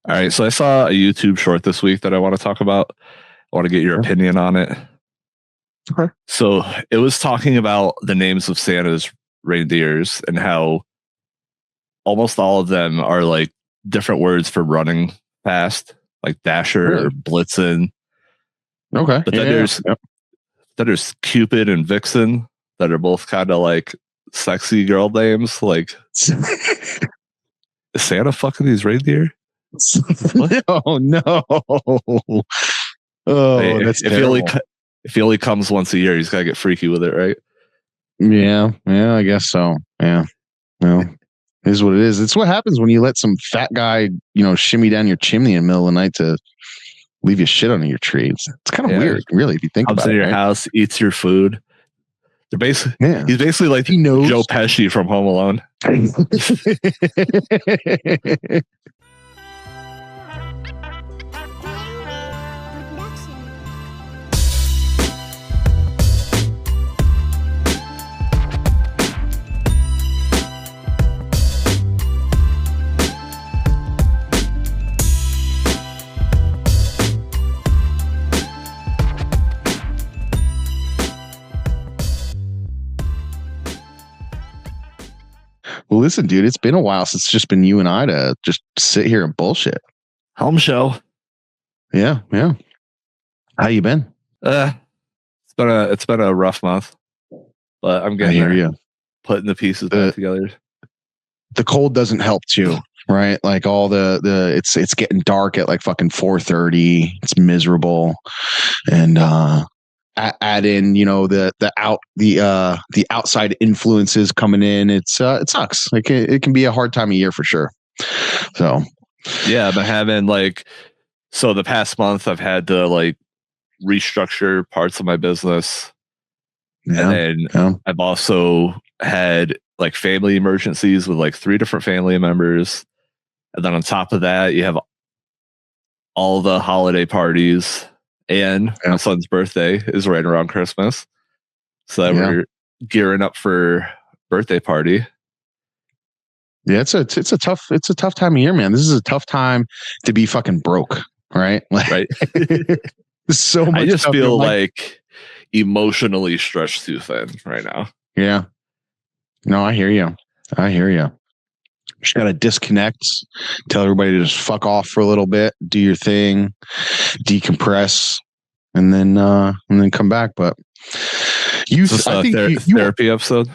All right, so I saw a YouTube short this week that I want to talk about. I want to get your opinion on it. Okay. So it was talking about the names of Santa's reindeers and how almost all of them are like different words for running fast, like Dasher or Blitzen. Okay. But then there's Cupid and Vixen that are both kind of like sexy girl names. Like, is Santa fucking these reindeer? Oh no! Oh, Hey, that's if he only comes once a year, he's gotta get freaky with it, right? Yeah, I guess so. Yeah, well, it is what it is. It's what happens when you let some fat guy, shimmy down your chimney in the middle of the night to leave you shit under your tree. It's kind of weird, really, if you think Comes about it. Comes in your house, eats your food. They're he's basically like Joe Pesci from Home Alone. Well, listen, dude, it's been a while since it's just been you and I to just sit here and bullshit. Home show. Yeah. How you been? It's been a rough month, but I'm getting there. You. Putting the pieces back together. The cold doesn't help too, right? Like all it's getting dark at like fucking 4:30. It's miserable, and add in the outside influences coming in. It sucks. Like it can be a hard time of year for sure. So yeah, I've been having the past month I've had to restructure parts of my business, and then I've also had family emergencies with 3 different family members, and then on top of that you have all the holiday parties. And my son's birthday is right around Christmas. So we're gearing up for birthday party. Yeah, it's a tough time of year, man. This is a tough time to be fucking broke, right? Right. So much. I just feel emotionally stretched too thin right now. Yeah. No, I hear you. Just got to disconnect, tell everybody to just fuck off for a little bit, do your thing, decompress, and then come back. But I think therapy episode.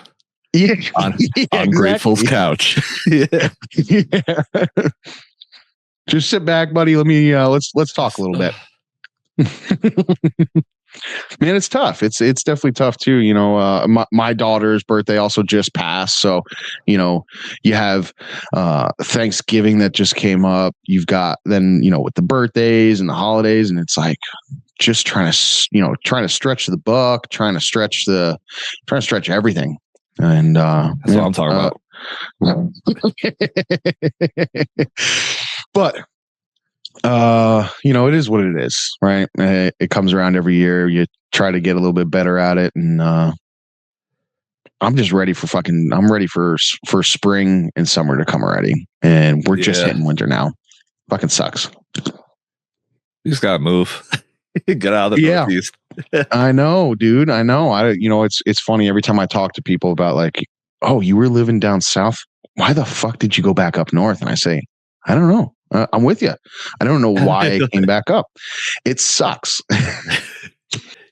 Yeah, on Grateful's couch. Yeah. Just sit back, buddy. Let me let's talk a little bit. Man, it's tough. It's definitely tough too. My daughter's birthday also just passed, so you have Thanksgiving that just came up. You've got then with the birthdays and the holidays, and it's like just trying to stretch the buck, trying to stretch everything. And that's what I'm talking about. But it is what it is, right? It comes around every year. You try to get a little bit better at it, and I'm just ready I'm ready for spring and summer to come already, and we're just hitting winter now. Fucking sucks. You just gotta move. Get out of the Northeast. I know, dude. I know. It's funny every time I talk to people about oh, you were living down south. Why the fuck did you go back up north? And I say, I don't know. I'm with you. I don't know why I came back up. It sucks.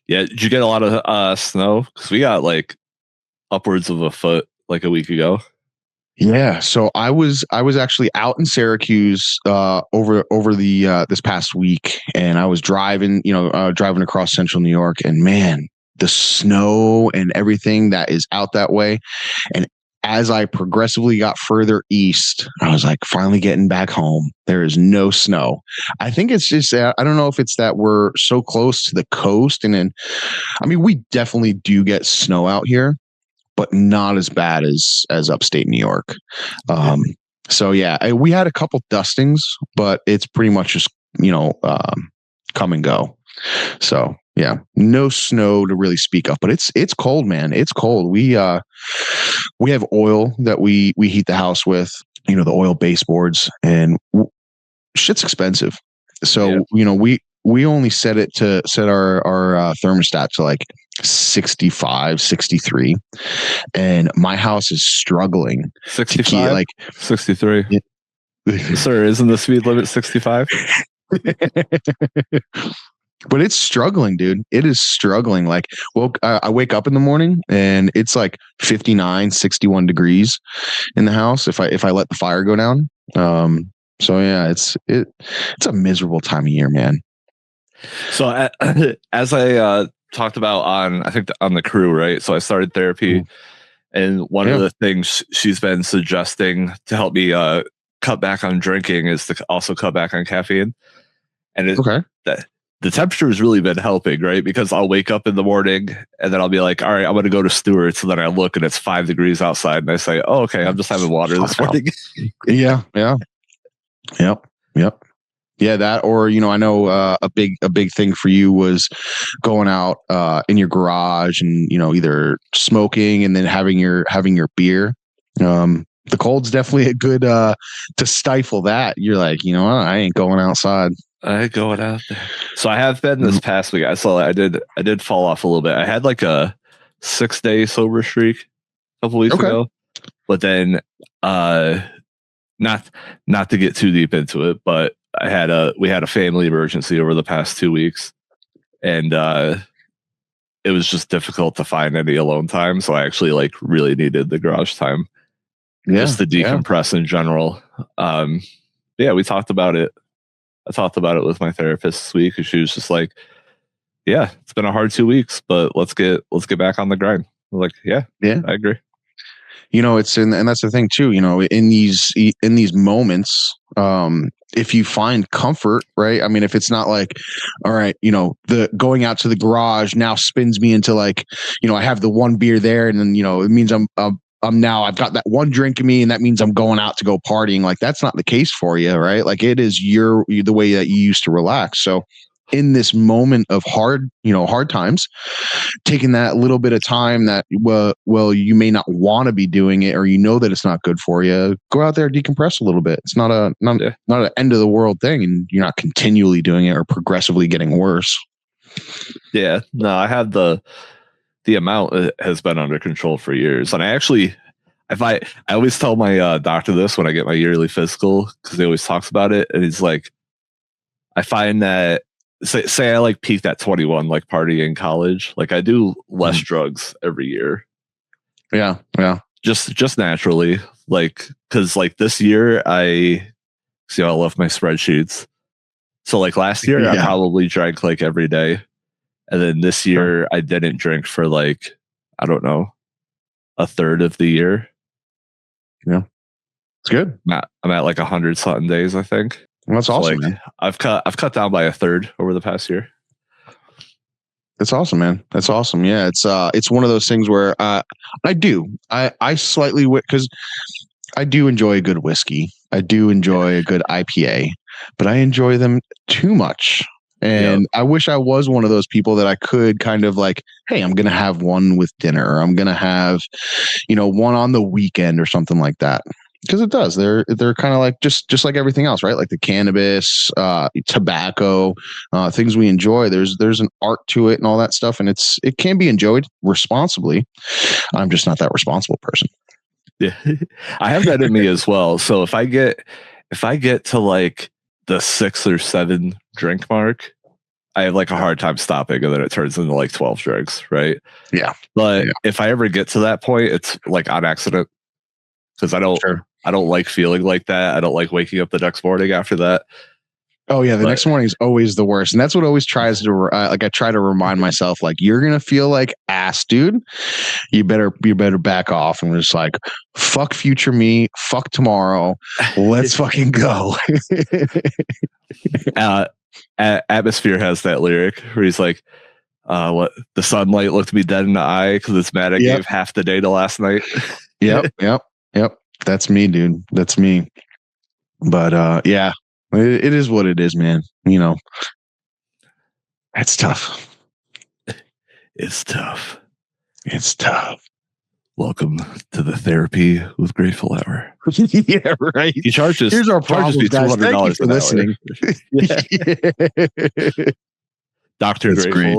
Yeah. Did you get a lot of snow? Because we got upwards of a foot a week ago. Yeah. So I was actually out in Syracuse over the this past week, and I was driving across central New York, and man, the snow and everything that is out that way. And as I progressively got further east, I was finally getting back home. There is no snow. I think it's just, I don't know if it's that we're so close to the coast. And then, we definitely do get snow out here, but not as bad as upstate New York. So yeah, we had a couple dustings, but it's pretty much just, come and go. So yeah, no snow to really speak of, but it's cold, man. It's cold. We have oil that we heat the house with, the oil baseboards, and shit's expensive. So, we only set our thermostat to like 65, 63. And my house is struggling 65, like 63. Sir, isn't the speed limit 65? But it's struggling, dude. It is struggling. Like, I wake up in the morning and it's like 59, 61 degrees in the house if I let the fire go down. So yeah, it's a miserable time of year, man. So as I talked about on the crew, right? So I started therapy, and one of the things she's been suggesting to help me cut back on drinking is to also cut back on caffeine. And the temperature has really been helping, right? Because I'll wake up in the morning and then I'll be like, all right, I'm going to go to Stewart's. And then I look and it's 5 degrees outside. And I say, oh, okay, I'm just having water this morning. Yeah. Yep. Yeah, that, or I know a big thing for you was going out in your garage and either smoking and then having your beer. The cold's definitely a good to stifle that. You're like, I ain't going outside. I ain't going out there. So I have been this past week. I saw I did fall off a little bit. I had like a 6-day sober streak a couple weeks ago, but then not to get too deep into it, but we had a family emergency over the past 2 weeks, and it was just difficult to find any alone time. So I actually like really needed the garage time, just to decompress in general. Yeah, we talked about it. I talked about it with my therapist this week, and she was just like, "Yeah, it's been a hard 2 weeks, but let's get back on the grind." I'm like, "Yeah, I agree." And that's the thing too. In these moments, if you find comfort, right? I mean, if it's not like, all right, the going out to the garage now spins me into like, I have the one beer there, and then it means I'm now I've got that one drink in me, and that means I'm going out to go partying. Like, that's not the case for you, right? Like, it is the way that you used to relax. So in this moment of hard times, taking that little bit of time that, well, you may not want to be doing it, or that it's not good for you, go out there, decompress a little bit. It's not an end of the world thing, and you're not continually doing it or progressively getting worse. Yeah, no, I have the amount has been under control for years. And I actually, I always tell my doctor this when I get my yearly physical, because he always talks about it. And he's like, I find that, say I like peaked at 21, like partying in college, like I do less drugs every year. Yeah. Just naturally, like, because like this year I love my spreadsheets. So like last year I probably drank like every day. And then this year I didn't drink for like, I don't know, a third of the year. Yeah. It's good. I'm at like 100 something days, I think. Well, that's awesome, like, man. I've cut down by a third over the past year. That's awesome, man. That's awesome. Yeah, it's one of those things where I slightly, because I do enjoy a good whiskey. I do enjoy a good IPA, but I enjoy them too much. And I wish I was one of those people that I could kind of like, hey, I'm going to have one with dinner, or I'm going to have, one on the weekend or something like that. Because it does. They're kind of like just like everything else, right? Like the cannabis, tobacco, things we enjoy. There's an art to it and all that stuff, and it can be enjoyed responsibly. I'm just not that responsible person. Yeah, I have that in me as well. So if I get to like the 6 or 7 drink mark, I have like a hard time stopping, and then it turns into like 12 drinks, right? Yeah. But if I ever get to that point, it's like on accident, because I don't like feeling like that. I don't like waking up the next morning after that. Oh yeah, the next morning is always the worst, and that's what always tries to I try to remind myself, like, you're gonna feel like ass, dude. You better back off. And we're just like, fuck future me, fuck tomorrow. Let's fucking go. Atmosphere has that lyric where he's like, what, the sunlight looked me dead in the eye because it's mad I gave half the day to last night. Yep. That's me, dude. That's me. But yeah, it is what it is, man. That's tough. It's tough. It's tough. Welcome to the therapy with Grateful Hour. Yeah, right. He charges. Here's our problem, guys. Thank you for listening. Dr. Grateful. Great.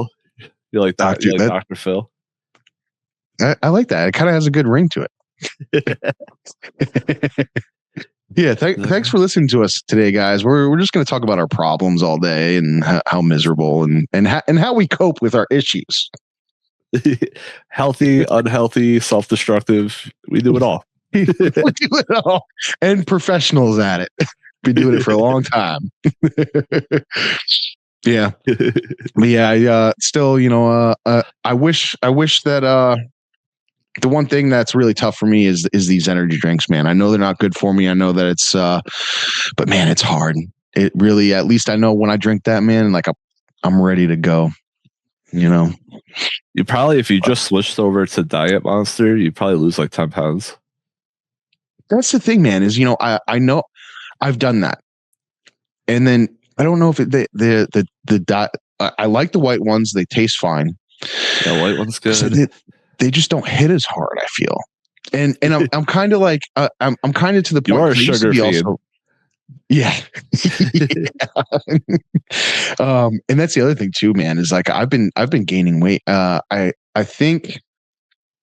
You like Dr. Phil? I like that. It kind of has a good ring to it. Yeah, thanks for listening to us today, guys. We're just going to talk about our problems all day and how miserable and how we cope with our issues. Healthy, unhealthy, self-destructive. We do it all. We do it all, and professionals at it. Been doing it for a long time. Yeah, but yeah, still, I wish that the one thing that's really tough for me is these energy drinks, man. I know they're not good for me. I know that it's, but man, it's hard. It really, at least I know when I drink that, man, like I'm ready to go. You probably, if you just switched over to Diet Monster, you probably lose like 10 pounds. That's the thing, man, is, I know I've done that. And then I don't know if I like the white ones. They taste fine. Yeah, white one's good. So they just don't hit as hard, I feel. And I'm kind of like, I'm kind of to the point. You are a sugar fiend. Yeah. And that's the other thing too, man, is like I've been gaining weight. I think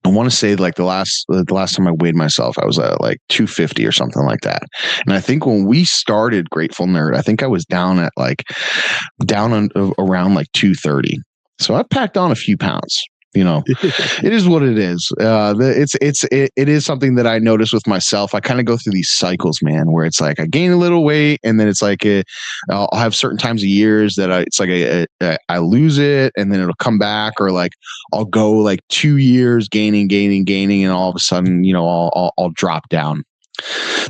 I want to say like the last time I weighed myself, I was at like 250 or something like that. And I think when we started Grateful Nerd, I think I was down around like 230. So I packed on a few pounds. It is what it is. It is something that I notice with myself. I kind of go through these cycles, man, where it's like I gain a little weight, and then it's like I'll have certain times of years that I lose it, and then it'll come back, or like I'll go like 2 years gaining, and all of a sudden, I'll drop down.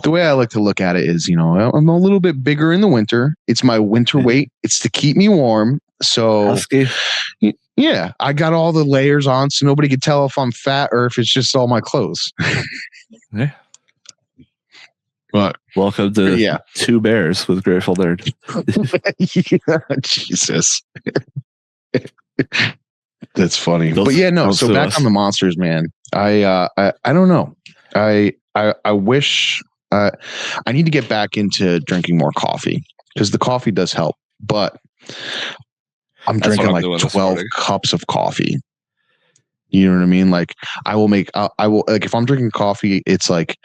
The way I like to look at it is, I'm a little bit bigger in the winter. It's my winter weight. It's to keep me warm. So. Yeah, I got all the layers on so nobody could tell if I'm fat or if it's just all my clothes. Yeah. But welcome to Two Bears with Grateful Nerd. Jesus. That's funny. But yeah, no. So back on the monsters, man. I don't know. I wish I need to get back into drinking more coffee, because the coffee does help. But I'm drinking like 12 cups of coffee. You know what I mean? Like I will like if I'm drinking coffee, it's like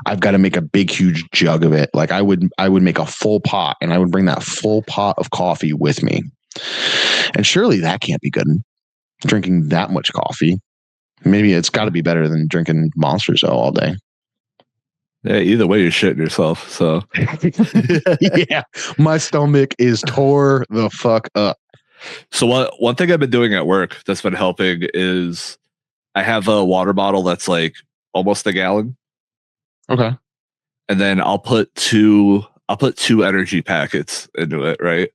I've got to make a big, huge jug of it. Like I would make a full pot, and I would bring that full pot of coffee with me. And surely that can't be good. Drinking that much coffee. Maybe it's got to be better than drinking Monsters all day. Yeah, either way, you're shitting yourself. So yeah, my stomach is tore the fuck up. So one thing I've been doing at work that's been helping is I have a water bottle that's like almost a gallon. Okay. And then I'll put two energy packets into it, right?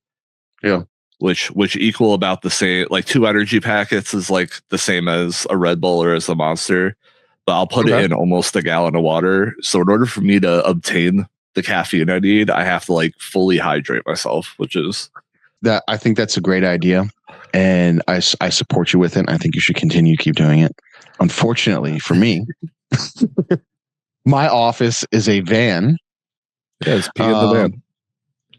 Yeah. Which equal about the same, like 2 energy packets is like the same as a Red Bull or as a Monster. But I'll put it in almost a gallon of water. So in order for me to obtain the caffeine I need, I have to like fully hydrate myself, which is that I think that's a great idea, and I support you with it. I think you should continue to keep doing it. Unfortunately for me, my office is a van. Yeah, it's pee in the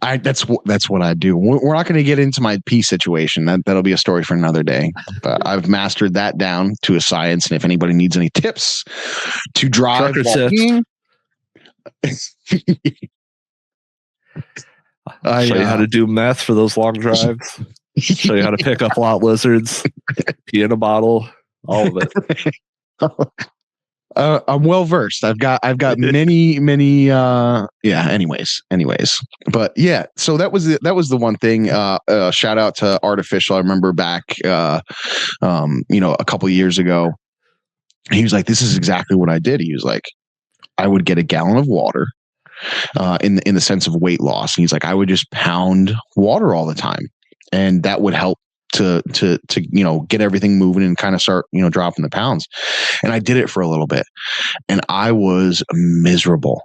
van. That's what I do. We're not going to get into my pee situation. That'll be a story for another day. But I've mastered that down to a science. And if anybody needs any tips to drive while peeing, show you how to do meth for those long drives. Show you how to pick up lot lizards, pee in a bottle, all of it. I'm well versed. I've got many anyways. But yeah, so that was the one thing. Shout out to Artificial. I remember back a couple of years ago, he was like, this is exactly what I did. He was like, I would get a gallon of water, in the sense of weight loss. And he's like, I would just pound water all the time, and that would help to get everything moving and kind of start dropping the pounds. And I did it for a little bit, and I was miserable.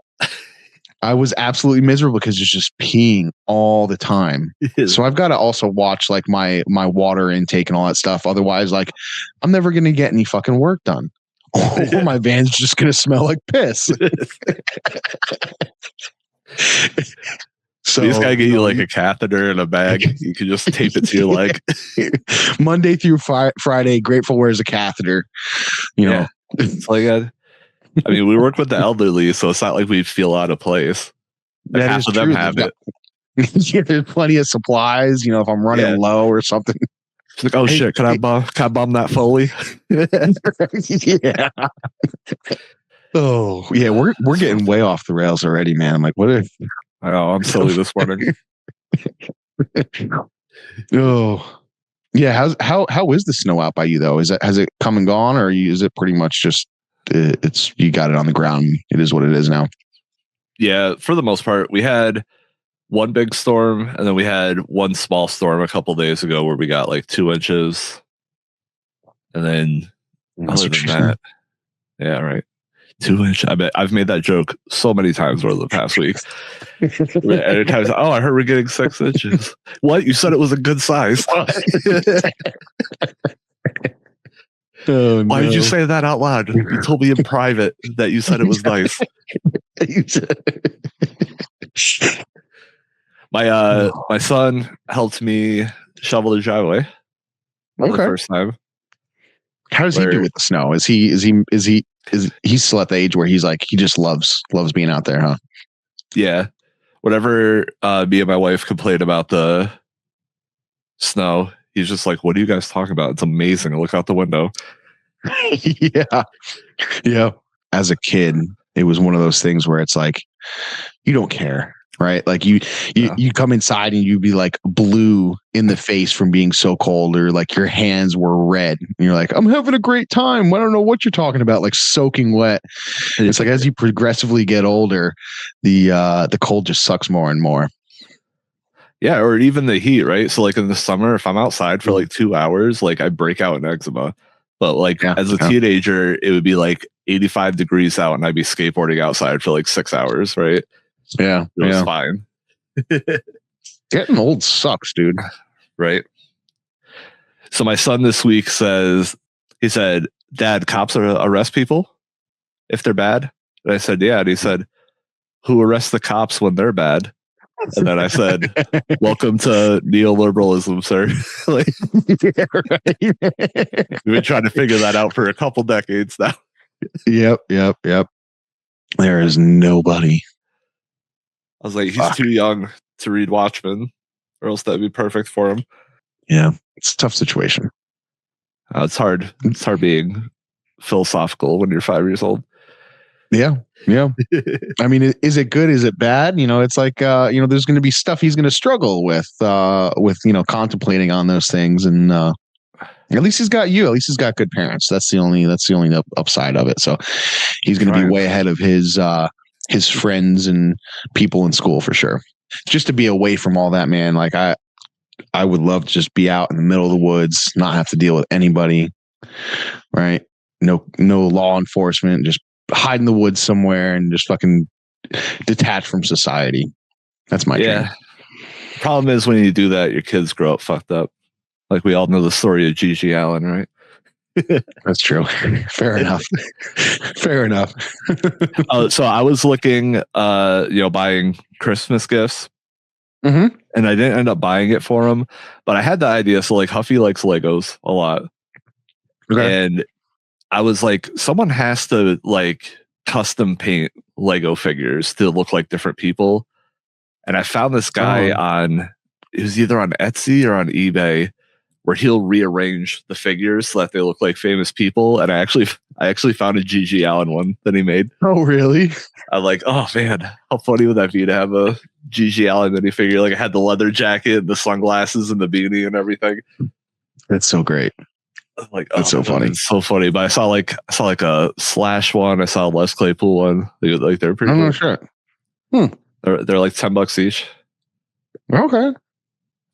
I was absolutely miserable because it's just peeing all the time. So I've got to also watch like my water intake and all that stuff. Otherwise, like I'm never going to get any fucking work done. or my van's just going to smell like piss. So you just gotta get you like a catheter in a bag. You can just tape it to your leg. Monday through Friday, Grateful wears a catheter. You know, it's like I mean, we work with the elderly, so it's not like we feel out of place. Like that half is of true. them have it. Yeah, there's plenty of supplies. You know, if I'm running low or something. It's like, oh shit, can I bomb that Foley? Yeah. Oh yeah, we're getting way off the rails already, man. I'm like, what if? Oh, I'm silly this morning. Oh yeah, how is the snow out by you though? Has it come and gone, or is it pretty much just it's you got it on the ground? It is what it is now. Yeah, for the most part, we had one big storm, and then we had one small storm a couple days ago where we got like 2 inches, and then other than that, yeah, right. 2 inch. I bet I've made that joke so many times over the past week. Every time, oh, I heard we're getting 6 inches. What? You said it was a good size. Oh, why did you say that out loud? You told me in private that you said it was nice. My son helped me shovel the driveway for the first time. How does he do with the snow? Is he still at the age where he's like he just loves being out there, huh? Yeah. Whenever me and my wife complained about the snow, he's just like, "What are you guys talking about? It's amazing. Look out the window." Yeah. As a kid, it was one of those things where it's like you don't care, right? Like you come inside and you'd be like blue in the face from being so cold, or like your hands were red and you're like, I'm having a great time. I don't know what you're talking about, like soaking wet. It's like as you progressively get older, the cold just sucks more and more. Yeah, or even the heat, right? So like in the summer, if I'm outside for like 2 hours, like I break out in eczema. But like as a teenager, it would be like 85 degrees out and I'd be skateboarding outside for like 6 hours, right? Yeah. It was fine. Getting old sucks, dude. Right. So my son this week he said, Dad, cops arrest people if they're bad? And I said, yeah. And he said, who arrests the cops when they're bad? And then I said, welcome to neoliberalism, sir. Like, we've been trying to figure that out for a couple decades now. Yep. There is nobody. I was like, he's too young to read Watchmen, or else that'd be perfect for him. Yeah, it's a tough situation. It's hard. It's hard being philosophical when you're 5 years old. Yeah. I mean, is it good? Is it bad? You know, it's like there's going to be stuff he's going to struggle with contemplating on those things, and at least he's got you. At least he's got good parents. That's the only upside of it. So he's going to be way ahead of his friends and people in school for sure. Just to be away from all that, man. Like I would love to just be out in the middle of the woods, not have to deal with anybody. Right? No law enforcement. Just hide in the woods somewhere and just fucking detach from society. That's my dream. The problem is when you do that, your kids grow up fucked up. Like we all know the story of Gigi Allen, right? That's true. Fair enough. So I was looking, buying Christmas gifts, and I didn't end up buying it for him, but I had the idea. So like Huffy likes Legos a lot, and I was like, someone has to like custom paint Lego figures to look like different people, and I found this guy it was either on Etsy or on eBay, where he'll rearrange the figures so that they look like famous people. And I actually found a Gigi Allen one that he made. Oh, really? I'm like, oh man, how funny would that be to have a Gigi Allen minifigure? Like I had the leather jacket, the sunglasses, and the beanie and everything. That's so great. Like, that's so funny. It's so funny. But I saw like a Slash one. I saw a Les Claypool one. Like they're pretty. Oh, sure. They're like $10 each. Okay.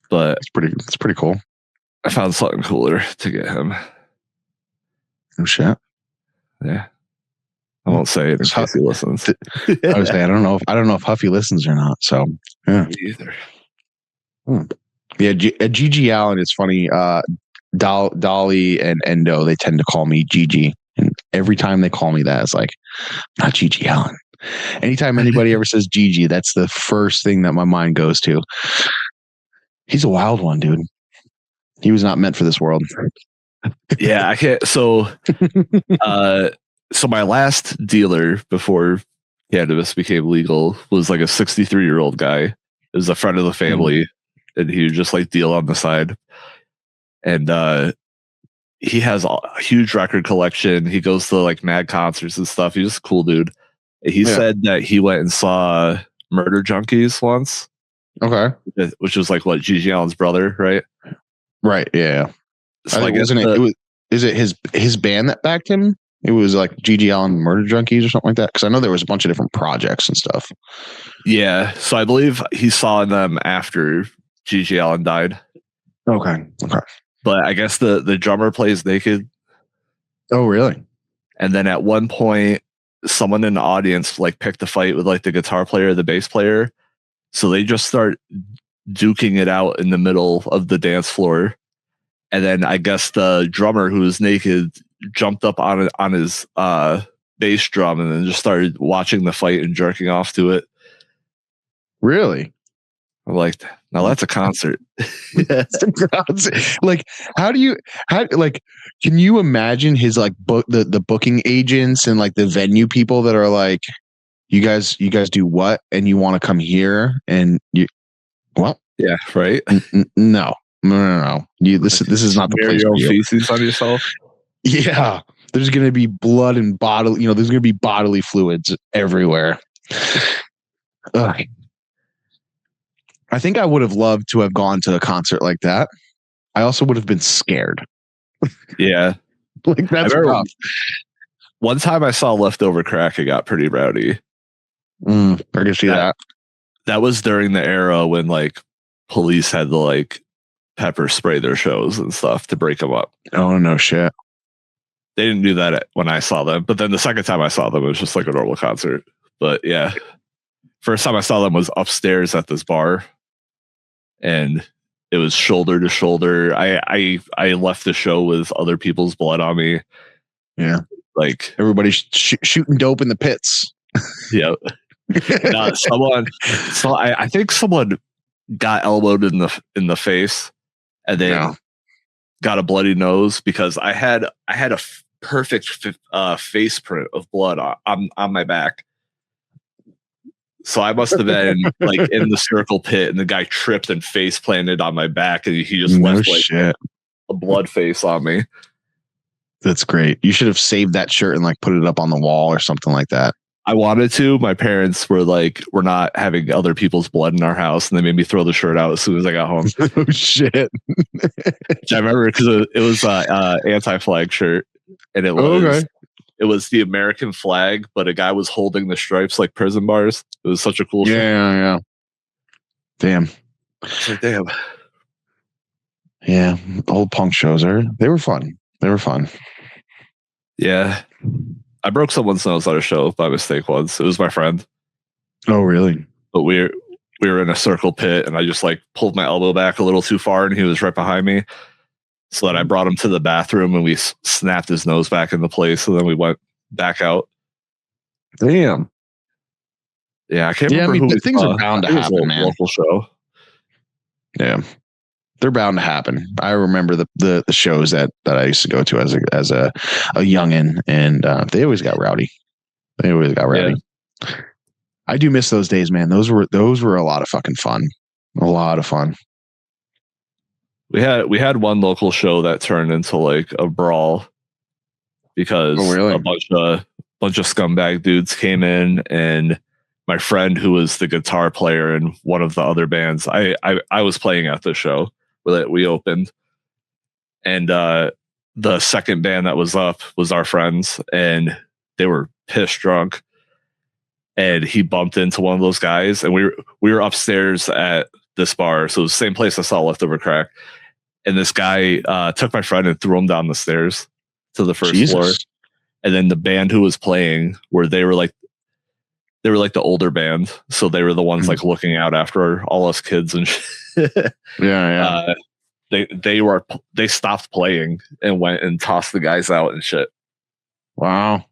But it's pretty cool. I found something cooler to get him. Oh shit. Yeah. I won't say it in case he listens. I was saying I don't know if Huffy listens or not. So yeah. Me either. Yeah, Gigi Allen is funny. Dolly and Endo, they tend to call me Gigi. And every time they call me that, it's like, not Gigi Allen. Anytime anybody ever says Gigi, that's the first thing that my mind goes to. He's a wild one, dude. He was not meant for this world. Yeah, I can't. So my last dealer before cannabis became legal was like a 63-year-old guy. It was a friend of the family, and he would just like deal on the side. And he has a huge record collection. He goes to like mad concerts and stuff. He's just a cool dude. He said that he went and saw Murder Junkies once. Okay. Which was like what, Gigi Allen's brother, right? Right. Yeah. So is it his band that backed him? It was like Gigi Allen Murder Junkies or something like that. Because I know there was a bunch of different projects and stuff. Yeah. So I believe he saw them after Gigi Allen died. Okay. But I guess the drummer plays naked. Oh, really? And then at one point, someone in the audience like picked a fight with like the guitar player or the bass player. So they just start duking it out in the middle of the dance floor. And then I guess the drummer who was naked jumped up on his bass drum and then just started watching the fight and jerking off to it. Really? I'm like, now that's a concert. Like, can you imagine his like the booking agents and like the venue people that are like, you guys do what? And you want to come here and you, what? Yeah, right. No. This is not the place for you. Feces on yourself. Yeah, there's going to be blood and bodily. There's going to be bodily fluids everywhere. Ugh. I think I would have loved to have gone to a concert like that. I also would have been scared. Yeah, like that's rough. One time I saw Leftover Crack, it got pretty rowdy. I can see that. That was during the era when like police had to like pepper spray their shows and stuff to break them up. Oh, no shit. They didn't do that when I saw them, but then the second time I saw them, it was just like a normal concert. But yeah, first time I saw them was upstairs at this bar, and it was shoulder to shoulder. I left the show with other people's blood on me. Yeah, like everybody's shooting dope in the pits. Yeah. I think someone got elbowed in the face and then got a bloody nose because I had a perfect face print of blood on my back. So I must have been like in the circle pit and the guy tripped and face planted on my back and he just left like a blood face on me. That's great. You should have saved that shirt and like put it up on the wall or something like that. I wanted to. My parents were like, we're not having other people's blood in our house. And they made me throw the shirt out as soon as I got home. Oh, shit. I remember because it was anti-flag shirt. And it was the American flag, but a guy was holding the stripes like prison bars. It was such a cool shirt. Yeah. Damn. It's like, damn. Yeah. Old punk shows they were fun. Yeah. I broke someone's nose at a show by mistake once. It was my friend. Oh, really? But we were in a circle pit and I just like pulled my elbow back a little too far and he was right behind me. So then I brought him to the bathroom and we snapped his nose back into place. And then we went back out. Damn. Yeah, I can't remember who things are bound to happen, man. Local show. Yeah. They're bound to happen. I remember the shows that I used to go to as a youngin, and they always got rowdy. Yeah. I do miss those days, man. Those were a lot of fucking fun. A lot of fun. We had one local show that turned into like a brawl because a bunch of scumbag dudes came in, and my friend who was the guitar player in one of the other bands, I was playing at the show that we opened, and the second band that was up was our friends, and they were piss drunk, and he bumped into one of those guys, and we were upstairs at this bar, so it was the same place I saw Leftover Crack, and this guy took my friend and threw him down the stairs to the first floor, and then the band who was playing they were like the older band, so they were the ones like looking out after all us kids and shit. Yeah. They stopped playing and went and tossed the guys out and shit. Wow.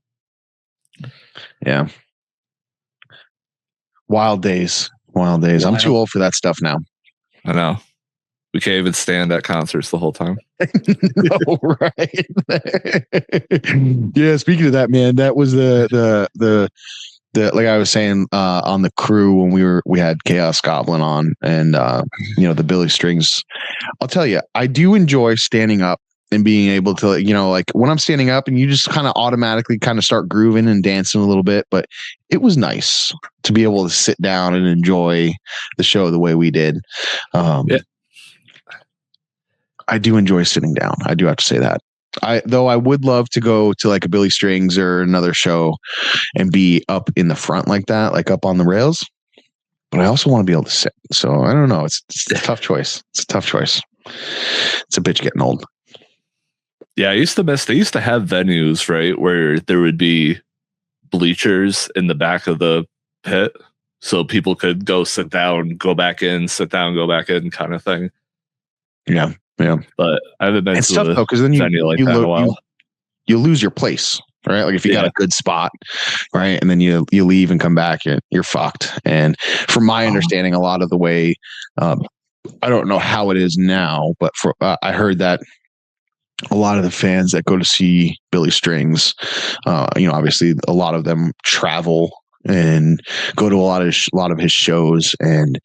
Yeah. Wild days. Wild days. I'm too old for that stuff now. I know. We can't even stand at concerts the whole time. No, right. Yeah, speaking of that, man, that was the like I was saying on the crew when we had Chaos Goblin on and the Billy Strings. I'll tell you, I do enjoy standing up and being able to, like when I'm standing up and you just kind of automatically kind of start grooving and dancing a little bit. But it was nice to be able to sit down and enjoy the show the way we did. Yeah. I do enjoy sitting down. I do have to say that. Though I would love to go to like a Billy Strings or another show and be up in the front like that, like up on the rails. But I also want to be able to sit. So I don't know. It's a tough choice. It's a tough choice. It's a bitch getting old. Yeah, I used to miss. They used to have venues, right, where there would be bleachers in the back of the pit, so people could go sit down, go back in, sit down, go back in, kind of thing. Yeah, yeah. But I haven't been to tough though, because then venue like that in a while. You lose your place, right? Like if you got a good spot, right, and then you leave and come back, you're fucked. And from my understanding, a lot of the way, I don't know how it is now, but I heard that a lot of the fans that go to see Billy Strings, obviously a lot of them travel and go to a lot of his shows, and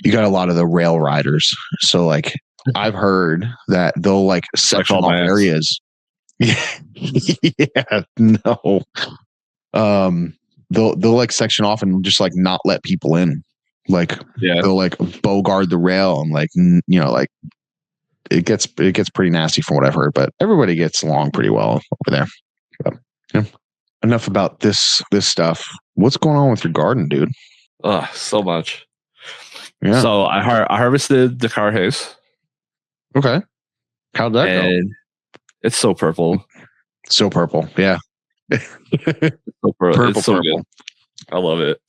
you got a lot of the rail riders. So like I've heard that they'll like section off areas. Yeah, no. They'll like section off and just like not let people in. Like they'll like bogard the rail and like like it gets pretty nasty from what I've heard, but everybody gets along pretty well over there. But, yeah. Enough about this stuff. What's going on with your garden, dude? So much. Yeah. So I harvested the car haze. Okay. How'd that go? It's so purple. So purple. Yeah. So purple. It's so purple. Good. I love it.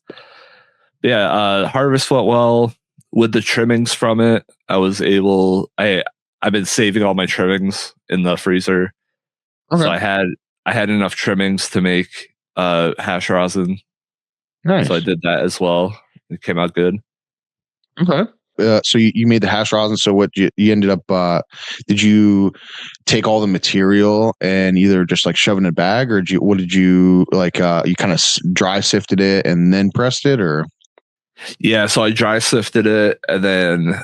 Yeah. Harvest went well with the trimmings from it. I was able, I've been saving all my trimmings in the freezer. Okay. So I had enough trimmings to make hash rosin. Nice. So I did that as well. It came out good. Okay. So you made the hash rosin. So what you ended up, did you take all the material and either just like shove in a bag, or what did you like, you kind of dry sifted it and then pressed it, or? Yeah. So I dry sifted it, and then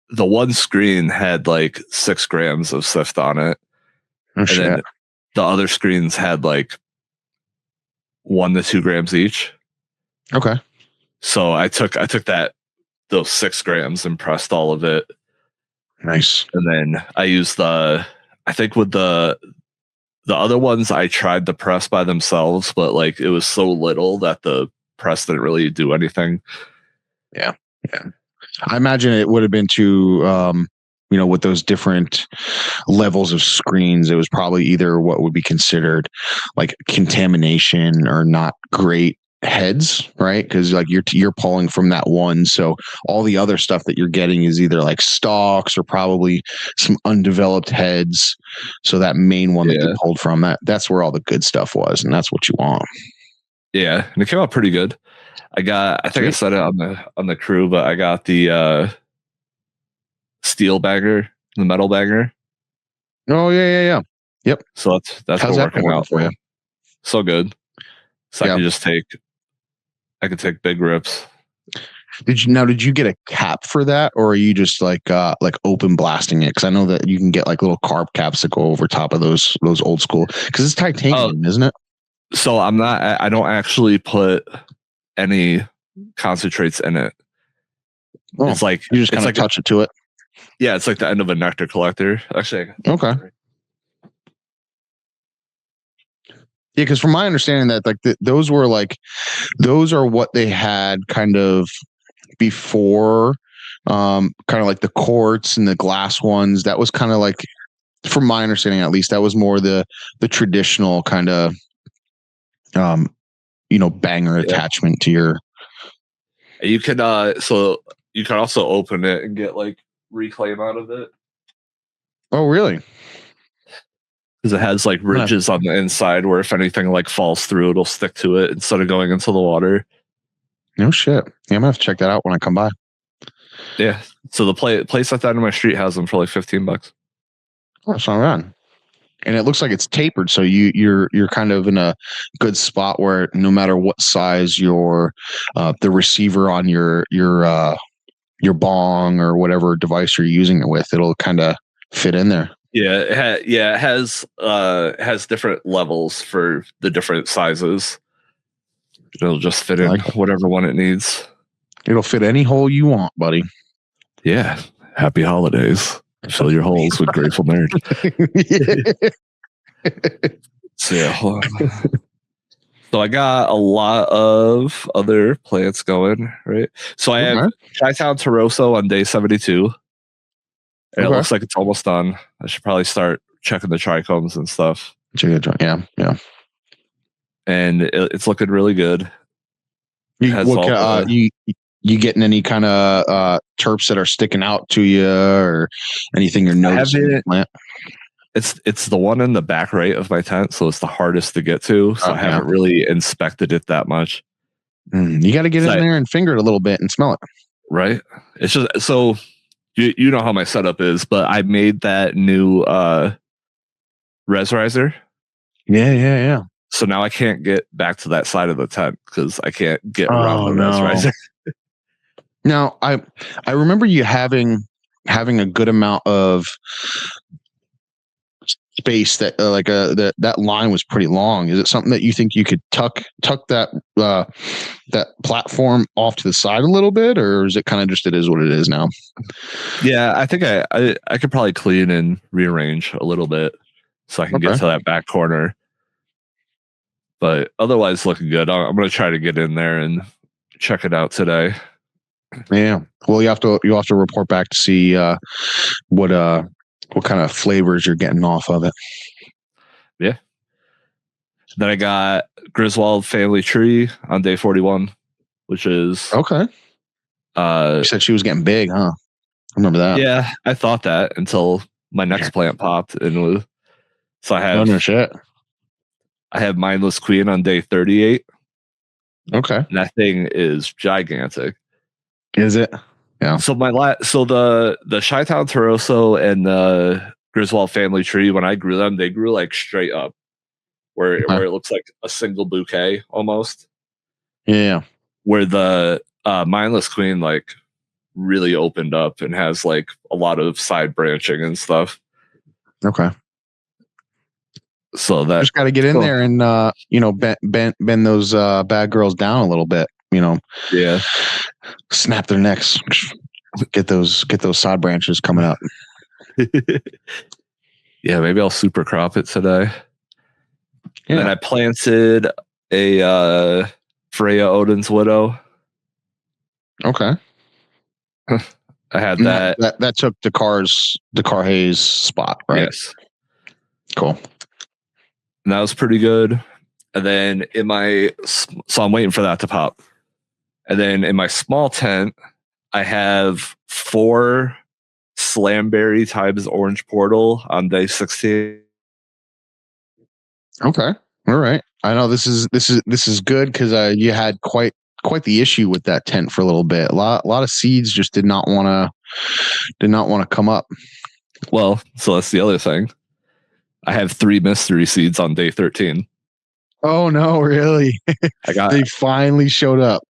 the one screen had like 6 grams of sift on it. Oh, and shit. Then the other screens had like 1 to 2 grams each. Okay. So I took those 6 grams and pressed all of it. Nice. And then I used I think with the other ones I tried to press by themselves, but like it was so little that the press didn't really do anything. Yeah. Yeah. I imagine it would have been too, with those different levels of screens, it was probably either what would be considered like contamination or not great heads, right? Because like you're pulling from that one, so all the other stuff that you're getting is either like stalks or probably some undeveloped heads. So that main one that you pulled from, that's where all the good stuff was, and that's what you want. Yeah, and it came out pretty good. I think I said it on the crew, but I got the steel bagger, the metal bagger. Oh yeah. Yep. So that's How's that working out for you? So good. So I could take big rips. Did you get a cap for that, or are you just like open blasting it? Because I know that you can get like little carb caps that go over top of those old school, because it's titanium, isn't it? So I don't actually put any concentrates in it. Oh, it's like you just kind of touch it to it. Yeah, it's like the end of a nectar collector. Actually, okay. Yeah, because from my understanding that like those are what they had kind of before, kind of like the quartz and the glass ones. That was kind of like, from my understanding at least, that was more the traditional kind of banger attachment to your. You could so you can also open it and get like reclaim out of it. Oh really? because it has like ridges on the inside where if anything like falls through, it'll stick to it instead of going into the water. No shit. Yeah, I'm gonna have to check that out when I come by. Yeah. So the place at the end of my street has them for like $15. Oh, that's not bad. And it looks like it's tapered, so you're kind of in a good spot where no matter what size your the receiver on your bong or whatever device you're using it with, it'll kind of fit in there. Yeah, it has different levels for the different sizes. It'll just fit in whatever one it needs. It'll fit any hole you want, buddy. Yeah. Happy holidays. Fill your holes with Grateful Nerd. So yeah. So I got a lot of other plants going, right? So I have Chi-Town Taroso on day 72. And it looks like it's almost done. I should probably start checking the trichomes and stuff. Yeah. And it's looking really good. You getting any kind of terps that are sticking out to you or anything you're noticing? It's the one in the back right of my tent, so it's the hardest to get to. So I haven't really inspected it that much. You got to get in there and finger it a little bit and smell it. Right. It's just so you know how my setup is, but I made that new res riser. Yeah. So now I can't get back to that side of the tent because I can't get around the res riser. Now I remember you having a good amount of space that that line was pretty long. Is it something that you think you could tuck that that platform off to the side a little bit, or is it kind of just it is what it is now? Yeah, I think I could probably clean and rearrange a little bit so I can get to that back corner. But otherwise, looking good. I'm going to try to get in there and check it out today. Yeah. Well, you have to report back to see what kind of flavors you're getting off of it. Yeah. Then I got Griswold Family Tree on day 41, which is okay. You said she was getting big, huh? I remember that. Yeah, I thought that until my next plant popped and so I have no shit. I have Mindless Queen on day 38. Okay. And that thing is gigantic. Is it? Yeah. So the Chi-Town Taroso and the Griswold Family Tree, when I grew them, they grew like straight up where it looks like a single bouquet almost. Yeah. Where the Mindless Queen like really opened up and has like a lot of side branching and stuff. Okay. So that just got to get in there and bend those bad girls down a little bit. Yeah. Snap their necks. Get those side branches coming up. Yeah, maybe I'll super crop it today. Yeah. And I planted a Freya Odin's Widow. Okay. I had that. That took Dakar Hayes spot, right? Yes. Cool. And that was pretty good. And then so I'm waiting for that to pop. And then in my small tent, I have 4 Slamberry times Orange Portal on day 16. Okay. All right. I know this is good because you had quite the issue with that tent for a little bit. A lot of seeds just did not want to come up. Well, so that's the other thing. I have 3 mystery seeds on day 13. Oh no, really? They finally showed up.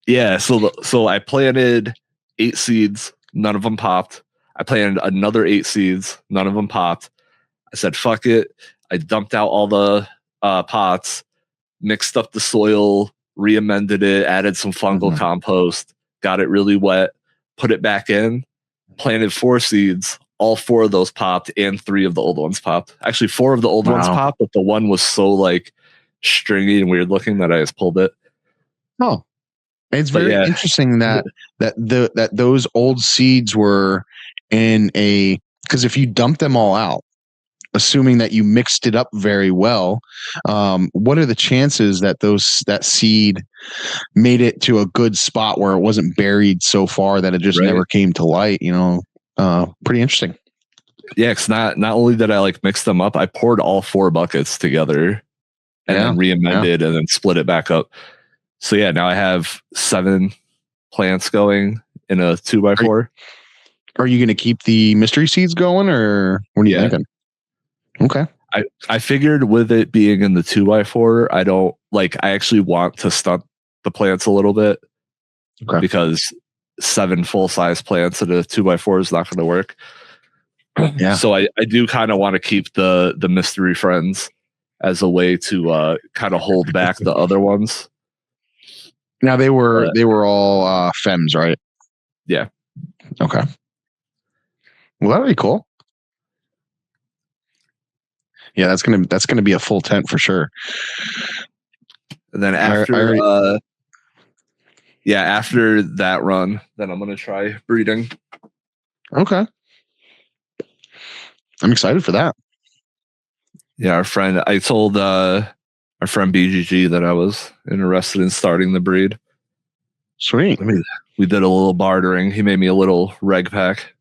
Yeah, so I planted 8 seeds, none of them popped. I planted another 8 seeds, none of them popped. I said, fuck it. I dumped out all the pots, mixed up the soil, re-amended it, added some fungal compost, got it really wet, put it back in, planted 4 seeds. All 4 of those popped and 3 of the old ones popped. Actually, 4 of the old ones popped, but the one was so like stringy and weird looking that I just pulled it. Oh, it's very interesting that those old seeds were in because if you dump them all out, assuming that you mixed it up very well, what are the chances that that seed made it to a good spot where it wasn't buried so far that it just never came to light? Pretty interesting. Yeah, because not only did I like mix them up, I poured all 4 buckets together and then re-amended and then split it back up. So yeah, now I have 7 plants going in a 2x4. Are you going to keep the mystery seeds going, or what are you thinking? Okay. I figured with it being in the 2x4, I actually want to stunt the plants a little bit. Okay. Because 7 full-size plants in a 2x4 is not going to work. Yeah. So I do kind of want to keep the mystery friends as a way to kind of hold back the other ones. Now they were all femmes, right? Yeah. Okay. Well, that'd be cool. Yeah, that's gonna be a full tent for sure. And then after after that run, then I'm gonna try breeding. Okay. I'm excited for that. Yeah, I told our friend BGG that I was interested in starting the breed. Sweet. We did a little bartering. He made me a little reg pack.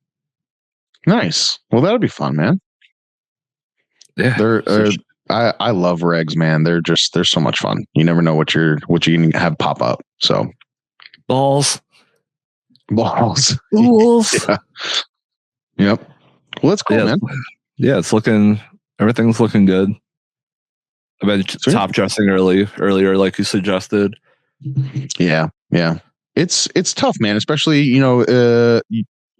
Nice. Well, that'll be fun, man. Yeah. I love regs, man. They're so much fun. You never know what you can have pop up. So balls. Yeah. Yep. Well, that's cool, man. Yeah, everything's looking good. I've been top dressing earlier, like you suggested. Yeah. It's tough, man. Especially,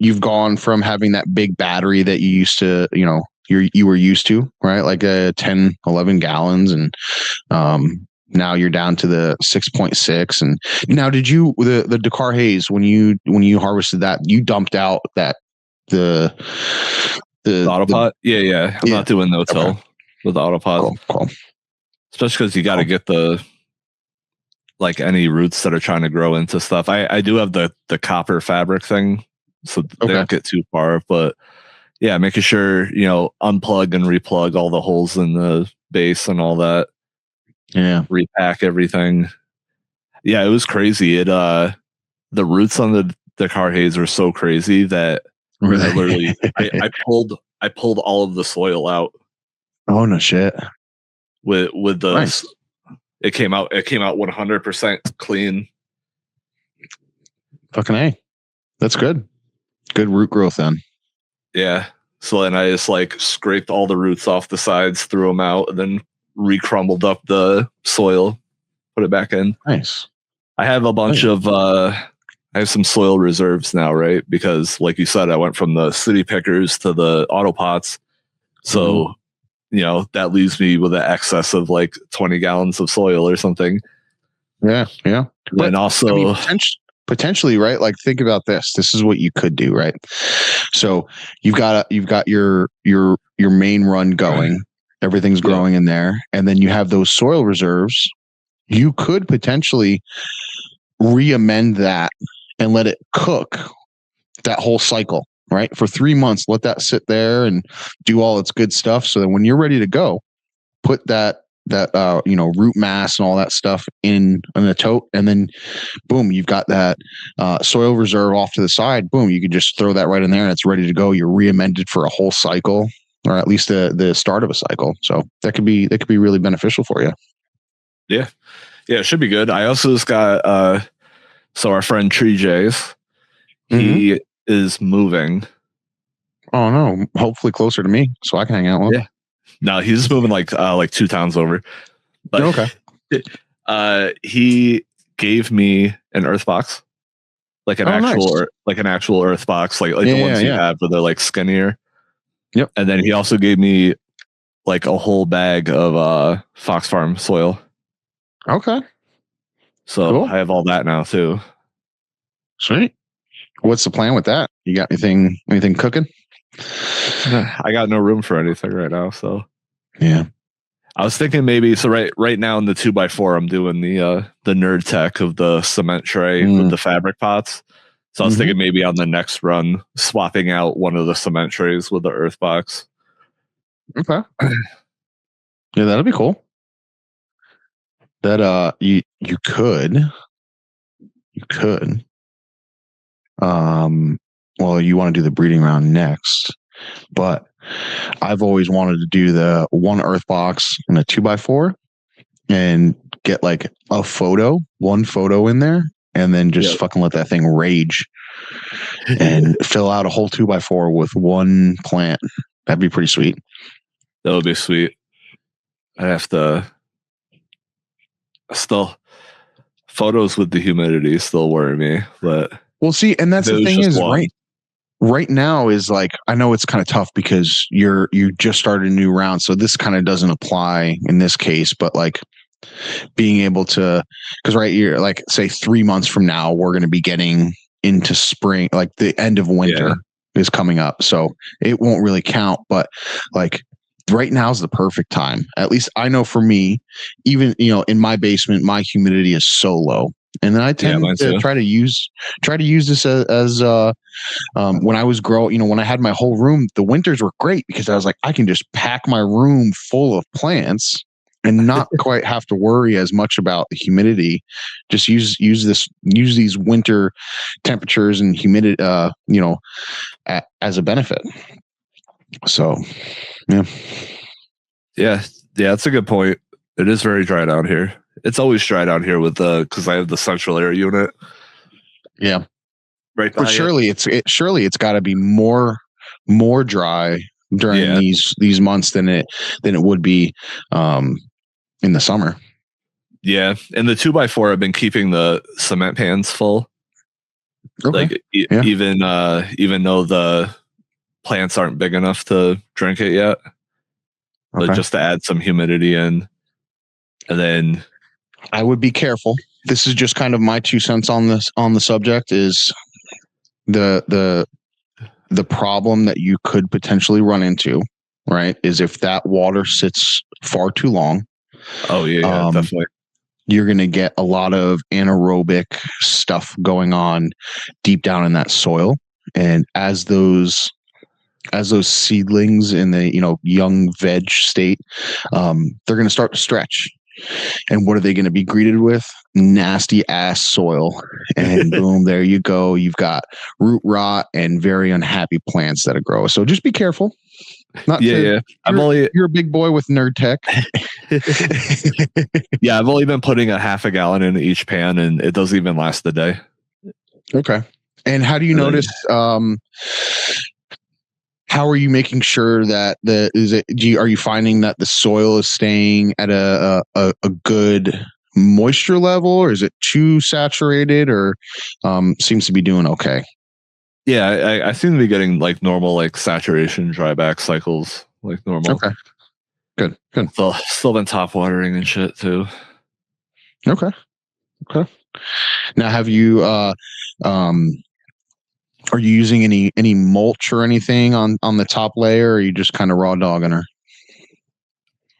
you've gone from having that big battery that you used to, you were used to, right? Like 10, 11 gallons. And now you're down to the 6.6. And now did you, the Dakar Haze, when you harvested that, you dumped out the autopot? Yeah. I'm not doing no-till with the autopot. Cool. Especially because you got to get any roots that are trying to grow into stuff. I do have the copper fabric thing, so they don't get too far. But yeah, making sure, unplug and replug all the holes in the base and all that. Yeah. Repack everything. Yeah, it was crazy. The roots on the Dakar Haze were so crazy that I literally I pulled all of the soil out. Oh no shit. With the nice. It came out 100% clean. Fucking A. That's good. Good root growth then. Yeah. So then I just scraped all the roots off the sides, threw them out, and then recrumbled up the soil, put it back in. Nice. I have a bunch of I have some soil reserves now, right? Because like you said, I went from the city pickers to the autopots. So that leaves me with an excess of 20 gallons of soil or something. Yeah. But and also potentially, right? Like, think about this. This is what you could do, right? So you've got your main run going. Everything's growing in there, and then you have those soil reserves. You could potentially re-amend that and let it cook that whole cycle, right? For 3 months, let that sit there and do all its good stuff. So that when you're ready to go, put that root mass and all that stuff in a tote, and then boom, you've got that soil reserve off to the side. Boom, you can just throw that right in there and it's ready to go. You're re-amended for a whole cycle, or at least the start of a cycle. So that could be really beneficial for you. Yeah, it should be good. I also just got so our friend Tree Jays, he is moving. Oh no, hopefully closer to me so I can hang out with him. Yeah. No, he's moving like 2 towns over. But okay. He gave me an earth box. Like an actual earth box, like the ones you have where they're skinnier. Yep. And then he also gave me a whole bag of Fox Farm soil. Okay. So cool. I have all that now too. Sweet. What's the plan with that? You got anything cooking? I got no room for anything right now, so yeah. I was thinking maybe right now in the 2x4 I'm doing the nerd tech of the cement tray with the fabric pots. So I was thinking maybe on the next run swapping out one of the cement trays with the earth box. Okay. Yeah, that'll be cool. That you could. Well, you want to do the breeding round next. but I've always wanted to do the one earth box and a 2x4 and get like one photo in there, and then just fucking let that thing rage and fill out a whole 2x4 with one plant. That'd be pretty sweet. That would be sweet. I have to still, photos with the humidity still worry me, but we'll see. And that's the thing is right now is like, I know it's kind of tough because you just started a new round, so this kind of doesn't apply in this case, but like being able to, because you're like, say 3 months from now, we're going to be getting into spring, like the end of winter is coming up, so it won't really count, but like right now is the perfect time. At least I know for me, even, in my basement, my humidity is so low. And then I tend to try to use this as when I was growing, when I had my whole room, the winters were great because I was like, I can just pack my room full of plants and not quite have to worry as much about the humidity. Just use these winter temperatures and humidity, as a benefit. So, yeah, that's a good point. It is very dry down here. It's always dry down here because I have the central air unit. Yeah, right. But surely it's got to be more dry during these months than it would be in the summer. Yeah, and the 2x4, I've been keeping the cement pans full. Okay. Like even though the plants aren't big enough to drink it yet, but just to add some humidity in, and then I would be careful. This is just kind of my 2 cents on the subject. Is the problem that you could potentially run into, right, is if that water sits far too long. Oh yeah, definitely. You're going to get a lot of anaerobic stuff going on deep down in that soil, and as those seedlings in the young veg state, they're going to start to stretch. And what are they going to be greeted with? Nasty ass soil. And boom, there you go. You've got root rot and very unhappy plants that grow. So just be careful. You're a big boy with nerd tech. Yeah, I've only been putting a half a gallon in each pan, and it doesn't even last a day. Okay. And how do you notice? How are you making sure that are you finding that the soil is staying at a good moisture level, or is it too saturated, or seems to be doing okay? Yeah, I seem to be getting like normal, like saturation dryback cycles, like normal. Okay. Good. Still been top watering and shit too. Okay. Now, have you are you using any mulch or anything on the top layer, or are you just kind of raw dogging her?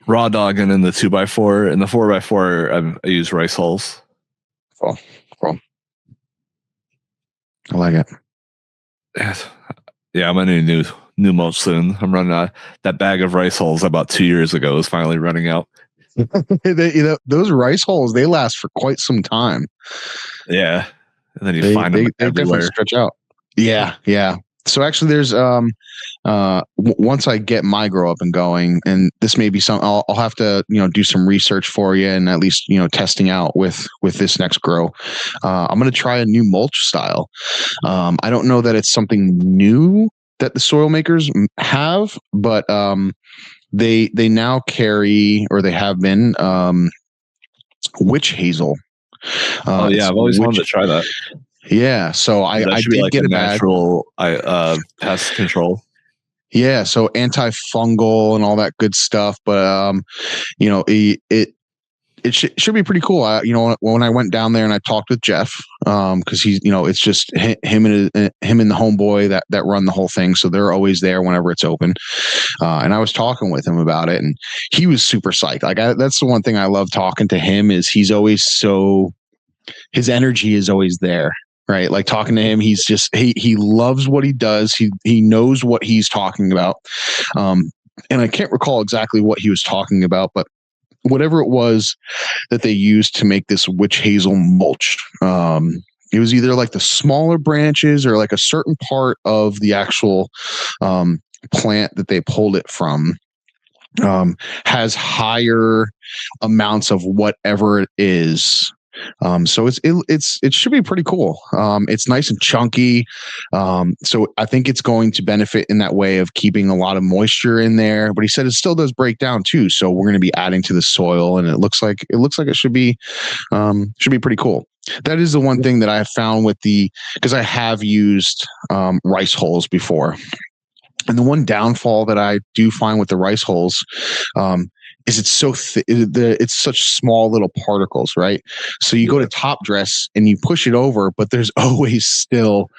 Raw dogging in the 2x4, and the 4x4 I use rice hulls. Cool. I like it. Yeah, I'm gonna need new mulch soon. I'm running out. That bag of rice hulls about 2 years ago is finally running out. Those rice hulls, they last for quite some time. Yeah, and then you find them everywhere. Definitely stretch out. Yeah. So actually, there's once I get my grow up and going, and this may be I'll have to do some research for you, and at least testing out with this next grow. I'm going to try a new mulch style. I don't know that it's something new that the soil makers have, but they now carry, or they have been, witch hazel. I've always wanted to try that. Yeah, so I did like get a natural pest control. Yeah, so antifungal and all that good stuff, but it should be pretty cool. When I went down there and I talked with Jeff, because he's it's just him and the homeboy that run the whole thing, so they're always there whenever it's open. And I was talking with him about it, and he was super psyched. Like that's the one thing I love talking to him is he's always his energy is always there. Right. Like talking to him, he's just, he loves what he does. He knows what he's talking about. And I can't recall exactly what he was talking about, but whatever it was that they used to make this witch hazel mulch, it was either like the smaller branches or like a certain part of the actual plant that they pulled it from has higher amounts of whatever it is. So it should be pretty cool. It's nice and chunky. So I think it's going to benefit in that way of keeping a lot of moisture in there. But he said it still does break down too. So we're going to be adding to the soil, and it looks like it should be pretty cool. That is the one thing that I have found with because I have used rice hulls before. And the one downfall that I do find with the rice hulls is it's so it's such small little particles, right? So you go to top dress and you push it over, but there's always still,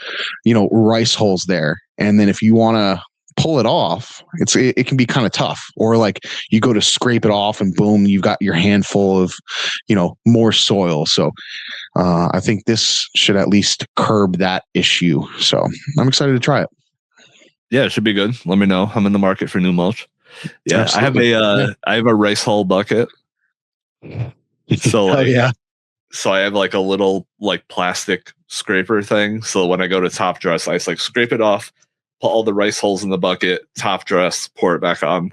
rice hulls there. And then if you want to pull it off, it can be kind of tough. Or like you go to scrape it off and boom, you've got your handful of, more soil. So I think this should at least curb that issue. So I'm excited to try it. Yeah, it should be good. Let me know. I'm in the market for new mulch. Yeah, absolutely. I have a rice hull bucket. So so I have like a little like plastic scraper thing. So when I go to top dress, I just like scrape it off, put all the rice hulls in the bucket, top dress, pour it back on.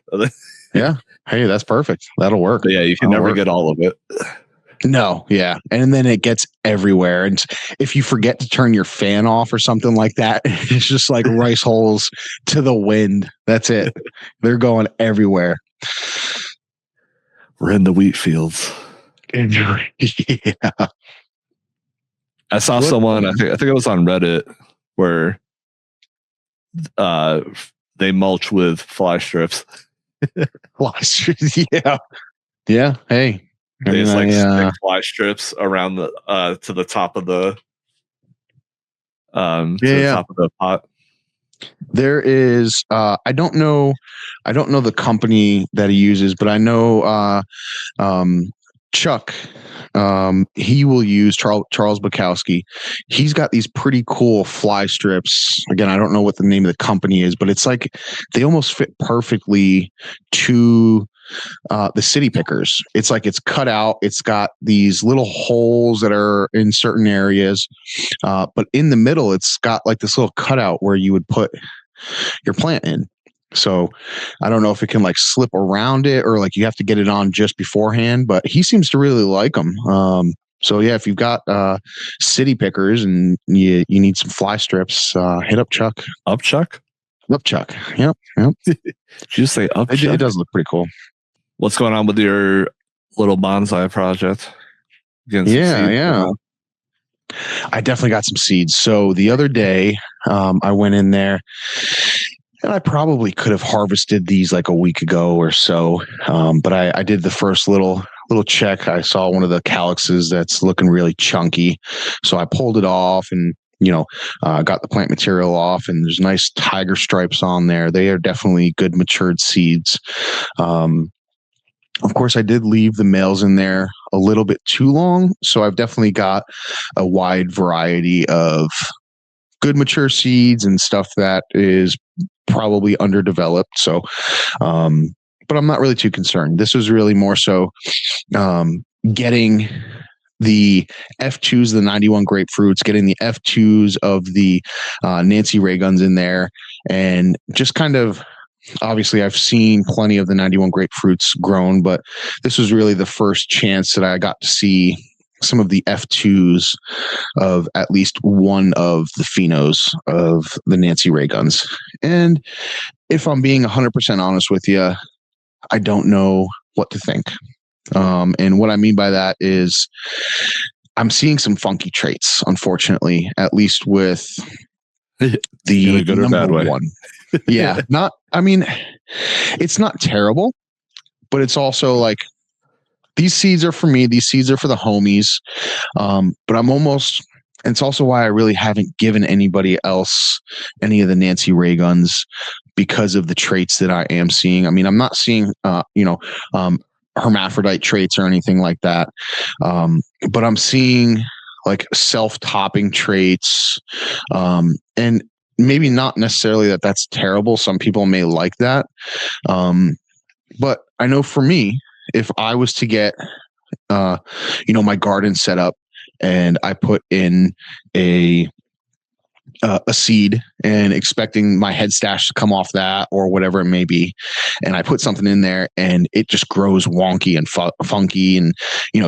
Yeah. Hey, that's perfect. That'll work. But yeah, you can never get all of it. No, yeah. And then it gets everywhere. And if you forget to turn your fan off or something like that, it's just like rice hulls to the wind. That's it. They're going everywhere. We're in the wheat fields. Yeah. I saw someone, I think it was on Reddit, where they mulch with fly strips. Fly strips, yeah. Yeah. Hey. They just stick fly strips around the to the top of the the top of the pot. There is I don't know the company that he uses, but I know Chuck, he will use Charles Bukowski. He's got these pretty cool fly strips. Again, I don't know what the name of the company is, but it's like they almost fit perfectly to the city pickers. It's like it's cut out. It's got these little holes that are in certain areas, but in the middle, it's got like this little cutout where you would put your plant in. So I don't know if it can like slip around it or like you have to get it on just beforehand, but he seems to really like them. So yeah, if you've got city pickers and you need some fly strips, hit up Chuck. Up Chuck? Up Chuck. Yep. Did you say up Chuck? It does look pretty cool. What's going on with your little bonsai project? Yeah. I definitely got some seeds. So the other day, I went in there and I probably could have harvested these like a week ago or so. But I did the first little check. I saw one of the calyxes that's looking really chunky. So I pulled it off and got the plant material off, and there's nice tiger stripes on there. They are definitely good matured seeds. Of course, I did leave the males in there a little bit too long. So I've definitely got a wide variety of good mature seeds and stuff that is probably underdeveloped. So, but I'm not really too concerned. This was really more so getting the F2s, the 91 grapefruits, getting the F2s of the Nancy Ray guns in there, and just kind of, obviously I've seen plenty of the 91 grapefruits grown, but this was really the first chance that I got to see some of the F2s of at least one of the phenos of the Nancy Ray guns. And if I'm being 100% honest with you, I don't know what to think. And what I mean by that is I'm seeing some funky traits, unfortunately, at least with the good or bad way. One. Yeah. It's not terrible, but it's also like, these seeds are for me. These seeds are for the homies. But it's also why I really haven't given anybody else any of the Nancy Ray guns, because of the traits that I am seeing. I mean, I'm not seeing, hermaphrodite traits or anything like that. But I'm seeing like self-topping traits, and maybe not necessarily that that's terrible. Some people may like that. But I know for me, if I was to get, my garden set up and I put in a a seed and expecting my head stash to come off that or whatever it may be. And I put something in there and it just grows wonky and funky and,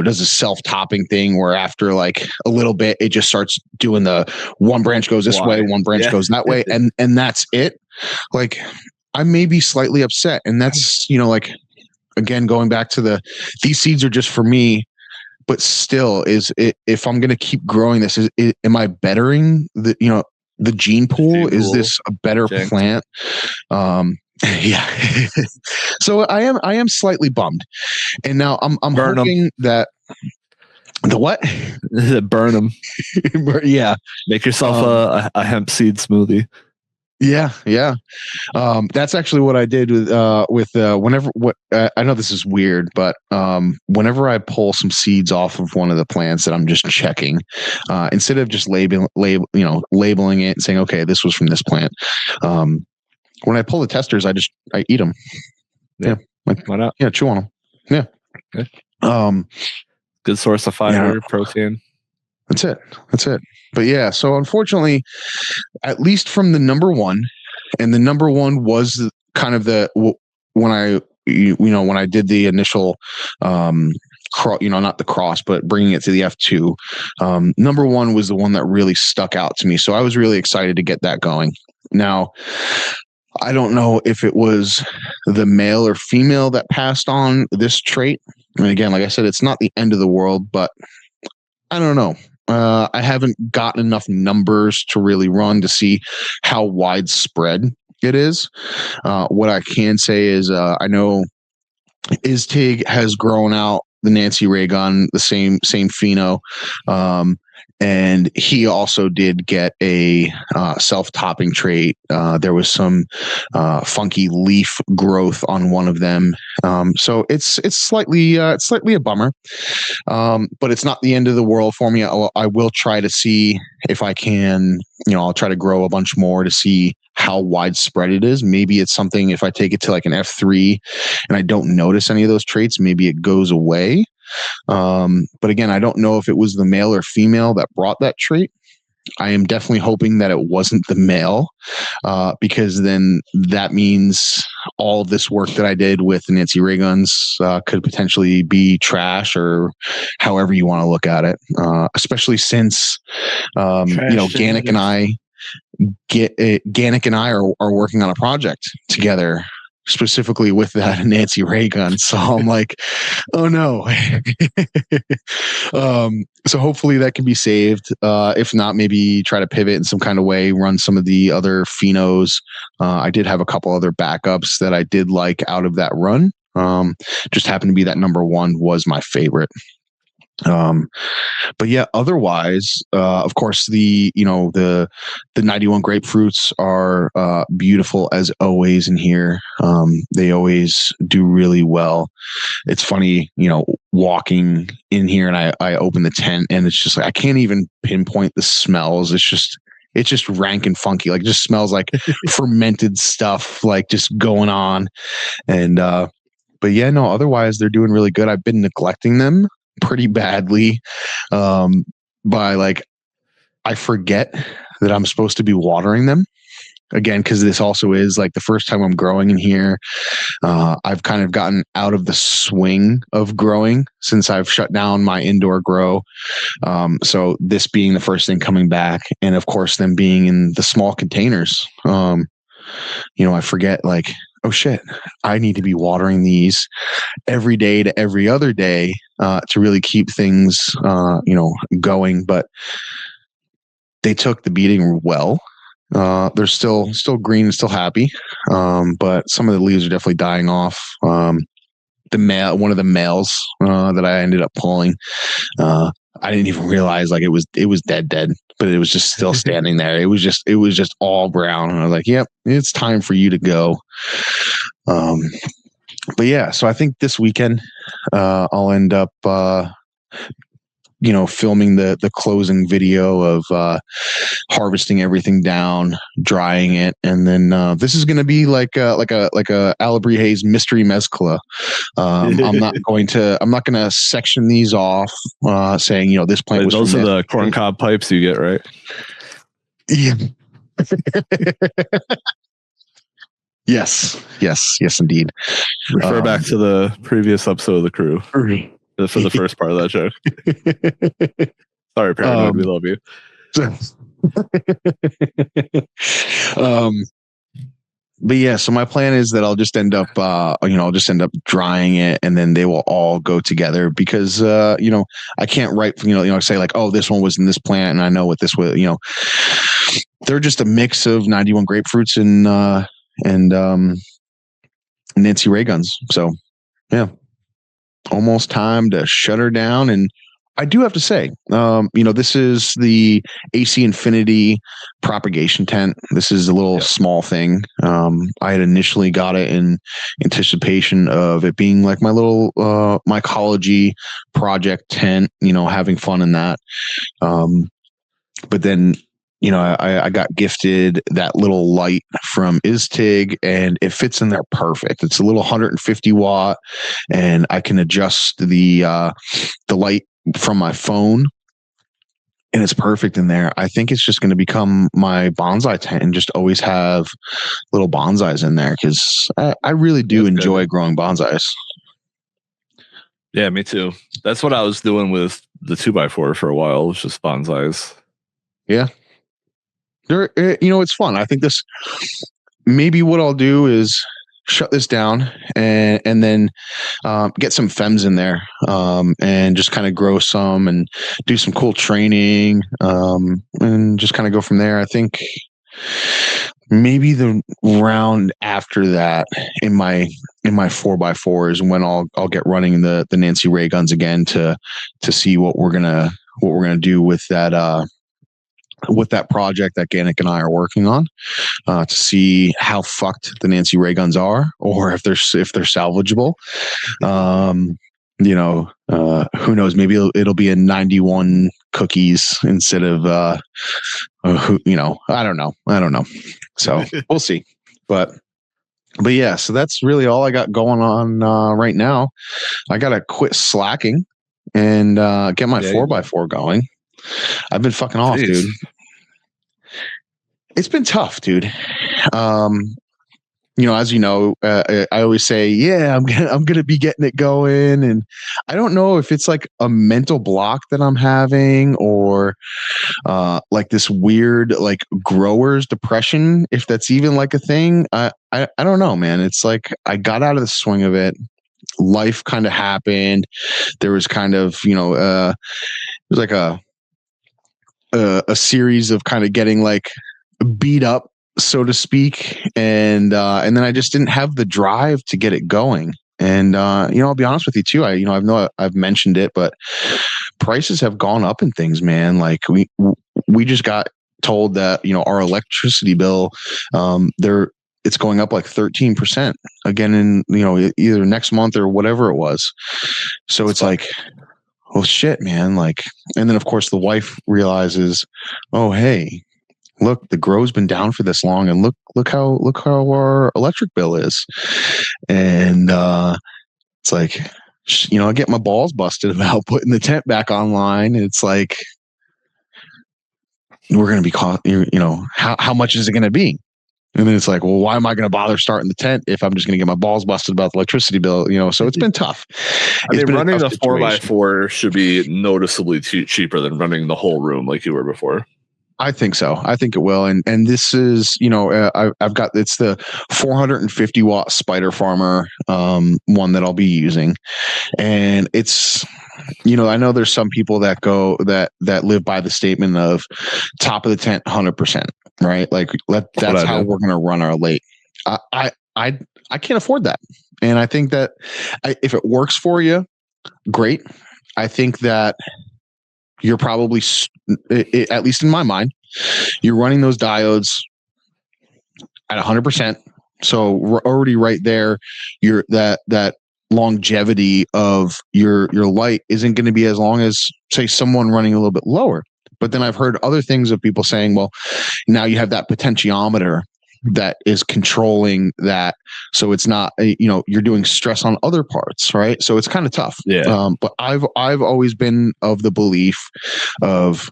does a self-topping thing where after like a little bit, it just starts doing the one branch goes this way, one branch goes that way. And that's it. Like I may be slightly upset. And that's, like, again, going back to these seeds are just for me. But still, if I'm going to keep growing this, am I bettering the gene pool? Is this a better plant? Yeah. So I am slightly bummed, and now I'm hoping that the what? Burn them. Yeah. Make yourself a hemp seed smoothie. Yeah. That's actually what I did with whenever I know this is weird, but whenever I pull some seeds off of one of the plants that I'm just checking, instead of just labeling it and saying, okay, this was from this plant. When I pull the testers, I eat them. Yeah. Why not? Yeah. Chew on them. Yeah. Okay. Good source of fiber, protein. That's it. But yeah, so unfortunately, at least from the number one, and the number one was kind of when I did the initial, not the cross, but bringing it to the F2, number one was the one that really stuck out to me. So I was really excited to get that going. Now, I don't know if it was the male or female that passed on this trait. And again, like I said, it's not the end of the world, but I don't know. I haven't gotten enough numbers to really run to see how widespread it is. What I can say is I know Istig has grown out the Nancy Ray gun, the same pheno. And he also did get a self-topping trait. There was some funky leaf growth on one of them. So it's slightly a bummer, but it's not the end of the world for me. I will try to see if I can, I'll try to grow a bunch more to see how widespread it is. Maybe it's something, if I take it to like an F3 and I don't notice any of those traits, maybe it goes away. But again, I don't know if it was the male or female that brought that trait. I am definitely hoping that it wasn't the male, because then that means all of this work that I did with the Nancy Ray guns could potentially be trash, or however you want to look at it. Especially since Ganik and I are working on a project together, specifically with that Nancy Ray gun. So I'm like, oh no. So hopefully that can be saved. If not, maybe try to pivot in some kind of way, run some of the other phenos. I did have a couple other backups that I did like out of that run. Just happened to be that number one was my favorite. But yeah, otherwise, of course, the 91 grapefruits are beautiful as always in here. They always do really well. It's funny, walking in here and I open the tent and it's just like I can't even pinpoint the smells. It's just rank and funky. Like it just smells like fermented stuff, like just going on. And but yeah, no, otherwise they're doing really good. I've been neglecting them pretty badly, by like I forget that I'm supposed to be watering them again, because this also is like the first time I'm growing in here. I've kind of gotten out of the swing of growing since I've shut down my indoor grow. So this being the first thing coming back, and of course them being in the small containers, I forget like, oh shit, I need to be watering these every day to every other day to really keep things, going. But they took the beating well. They're still green and still happy. But some of the leaves are definitely dying off. One of the males that I ended up pulling, I didn't even realize like it was dead, but it was just still standing there. It was just all brown. And I was like, yep, it's time for you to go. But yeah, so I think this weekend, I'll end up, filming the closing video of harvesting everything down, drying it, and then this is going to be like a Alabrijes mystery mezcla. I'm not going to section these off, saying this plant was. Those are the corncob pipes you get, right? Yeah. Yes, indeed. Refer back to the previous episode of The Crew for the first part of that joke. Sorry, Paranoid, we love you. But yeah, so my plan is that I'll just end up, drying it, and then they will all go together because, I can't write, say like, oh, this one was in this plant, and I know what this was, they're just a mix of 91 grapefruits and Nancy Ray guns. So yeah, almost time to shut her down. And I do have to say, this is the AC Infinity propagation tent. This is a little small thing. I had initially got it in anticipation of it being like my little mycology project tent, having fun in that. But then, I got gifted that little light from Istig, and it fits in there perfect. It's a little 150 watt, and I can adjust the light from my phone, and it's perfect in there. I think it's just going to become my bonsai tent and just always have little bonsais in there because I really do enjoy growing bonsais. Yeah, me too. That's what I was doing with the 2x4 for a while. It was just bonsais. Yeah. It's fun. I think this, maybe what I'll do is shut this down and then get some femmes in there and just kind of grow some and do some cool training and just kind of go from there. I think maybe the round after that in my 4x4 is when I'll get running the Nancy Ray guns again to see what we're gonna do with that project that Gannick and I are working on, to see how fucked the Nancy Ray guns are, or if they're salvageable. Who knows? Maybe it'll be a 91 cookies instead of I don't know. So we'll see. But yeah, so that's really all I got going on right now. I gotta quit slacking and get my 4x4 going. I've been fucking off, dude. It's been tough, dude. As you know, I always say, yeah, I'm gonna be getting it going, and I don't know if it's like a mental block that I'm having, or like this weird like grower's depression, if that's even like a thing. I don't know, man. It's like I got out of the swing of it. Life kind of happened. There was kind of it was like a series of kind of getting like beat up, so to speak, and then I just didn't have the drive to get it going. And I'll be honest with you too. I know I've mentioned it, but prices have gone up in things, man. Like we just got told that our electricity bill, it's going up like 13% again in either next month or whatever it was. So it's like, oh shit, man. Like, and then of course the wife realizes, oh hey, look, the grow's been down for this long, and look how our electric bill is. And it's like, I get my balls busted about putting the tent back online. It's like, we're going to be caught, how much is it going to be? And then it's like, well, why am I going to bother starting the tent if I'm just going to get my balls busted about the electricity bill? So it's been tough. I mean, running the 4x4 should be noticeably cheaper than running the whole room like you were before. I think so. I think it will. And this is, I've got, it's the 450 watt Spider Farmer one that I'll be using. And it's, I know there's some people that go that live by the statement of top of the tent 100%, right? Like that's how we're going to run our late. I can't afford that. And I think that if it works for you, great. I think that you're probably, at least in my mind, you're running those diodes at 100%. So we're already right there. You're that longevity of your light isn't going to be as long as, say, someone running a little bit lower. But then I've heard other things of people saying, well, now you have that potentiometer that is controlling that, so it's not you're doing stress on other parts, right? So it's kind of tough. Yeah. But I've always been of the belief of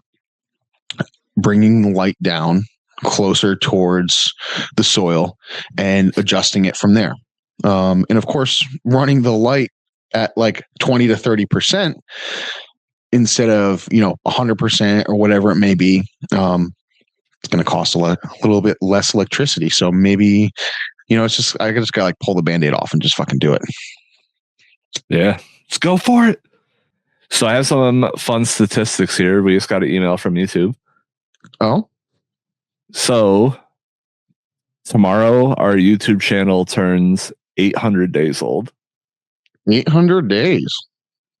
bringing the light down closer towards the soil and adjusting it from there. And of course, running the light at like 20 to 30% instead of 100% or whatever it may be. It's going to cost a little bit less electricity. So maybe it's just I just gotta like pull the Band-Aid off and just fucking do it. Yeah, let's go for it. So I have some fun statistics here. We just got an email from YouTube. Oh, so tomorrow our YouTube channel turns 800 days old. 800 days.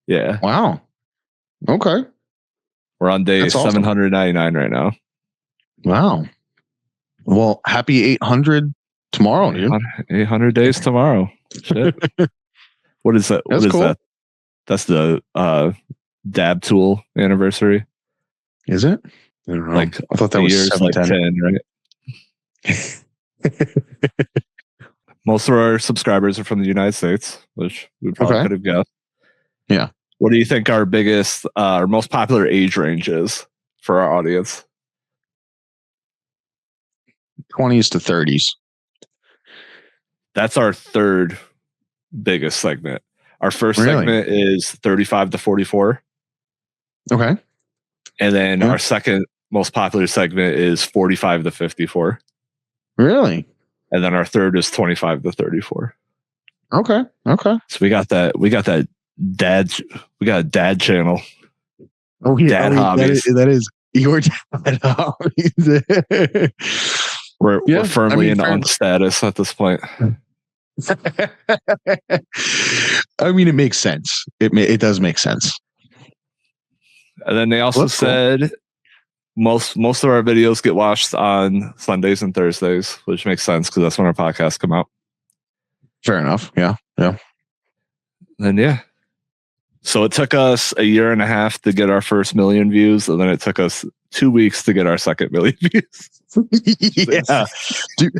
Yeah. Wow. Okay. We're on day 799 right now. Wow. Well, happy 800 tomorrow, dude. 800 days tomorrow. Shit. What is that? That's cool. That? That's the dab tool anniversary. Is it? I don't know. Like I thought that was like 10, right? Most of our subscribers are from the United States, which we probably could have guessed. Yeah. What do you think our biggest, our most popular age range is for our audience? 20s to 30s. That's our third biggest segment. Our first segment is 35 to 44. Okay. And then our second most popular segment is 45 to 54. Really? And then our third is 25 to 34. Okay. Okay. So we got that dad a dad channel. Oh, yeah. Dad hobbies. That is your dad hobbies. We're firmly in unk status at this point. I mean, it makes sense. It does make sense. And then they also said most of our videos get watched on Sundays and Thursdays, which makes sense because that's when our podcasts come out. Fair enough. Yeah. Yeah. Then so it took us a year and a half to get our first million views, and then it took us 2 weeks to get our second million views. Yeah, dude,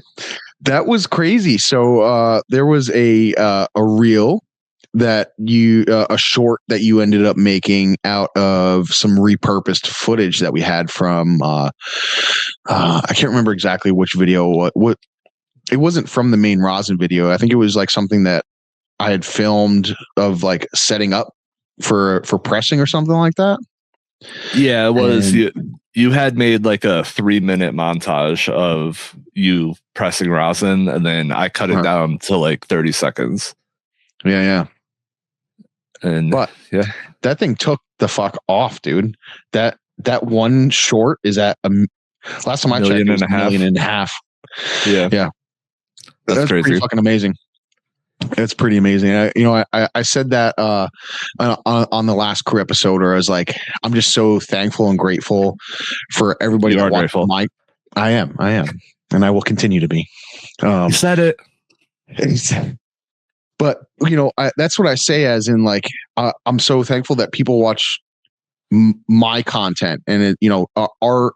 that was crazy. So there was a reel that a short that you ended up making out of some repurposed footage that we had from I can't remember exactly which video. What it wasn't from the main rosin video. I think it was like something that I had filmed of like setting up for pressing or something like that. Yeah, it was. You had made like a 3-minute montage of you pressing rosin, and then I cut it down to like 30 seconds. Yeah. And that thing took the fuck off, dude. That one short is at last time I checked, it was $1.5 million. Yeah. That's crazy. Pretty fucking amazing. It's pretty amazing. I said that on the last crew episode, where I was like, I'm just so thankful and grateful for everybody that watched my. I am, and I will continue to be. You said it. But that's what I say, as in like, I'm so thankful that people watch my content, and our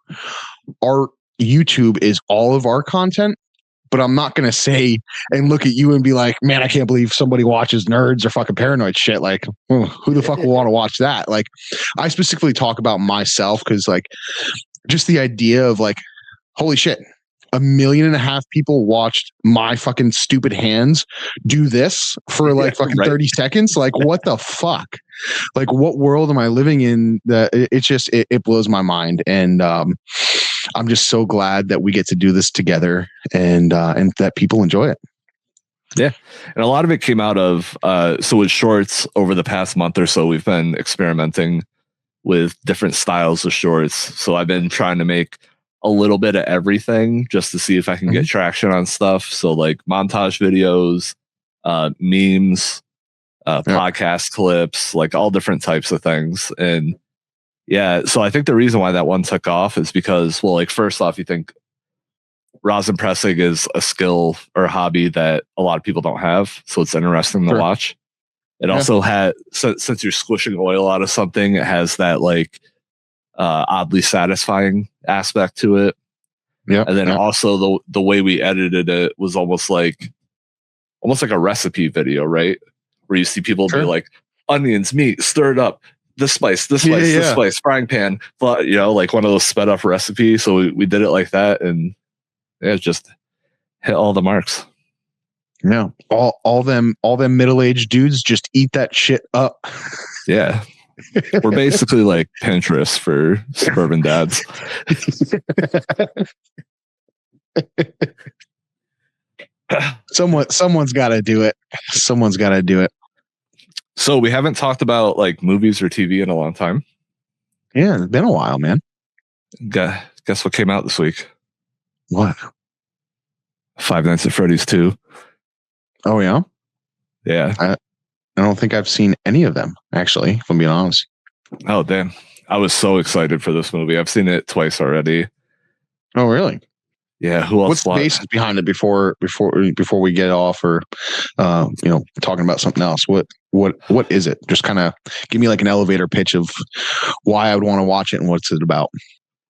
YouTube is all of our content. But I'm not going to say and look at you and be like, man, I can't believe somebody watches nerds or fucking paranoid shit. Like, who the fuck will want to watch that? Like, I specifically talk about myself because, like, just the idea of like, holy shit, 1.5 million people watched my fucking stupid hands do this for like fucking 30 seconds. Like, what the fuck? Like, what world am I living in? That it blows my mind. And I'm just so glad that we get to do this together and that people enjoy it. Yeah. And a lot of it came out of, so with shorts over the past month or so, we've been experimenting with different styles of shorts. So I've been trying to make a little bit of everything just to see if I can get traction on stuff. So like montage videos, memes, podcast clips, like all different types of things. And yeah, so I think the reason why that one took off is because, well, like first off, you think rosin pressing is a skill or a hobby that a lot of people don't have. So it's interesting to watch. It also had, since you're squishing oil out of something, it has that like oddly satisfying aspect to it. Yeah. And then also the way we edited it was almost like a recipe video, right? Where you see people be like, onions, meat, stir it up, this spice, this spice, frying pan, but like one of those sped up recipes. So we did it like that, and it just hit all the marks. Yeah, all them middle-aged dudes just eat that shit up. Yeah, we're basically like Pinterest for suburban dads. Someone's got to do it. Someone's got to do it. So we haven't talked about like movies or TV in a long time. Yeah, it's been a while, man. Guess what came out this week? What? Five Nights at Freddy's 2. Oh yeah? Yeah. I don't think I've seen any of them, actually, if I'm being honest. Oh damn. I was so excited for this movie. I've seen it twice already. Oh really? Yeah, who else? What's the basis behind it before we get off, or talking about something else? What is it? Just kind of give me like an elevator pitch of why I would want to watch it and what's it about.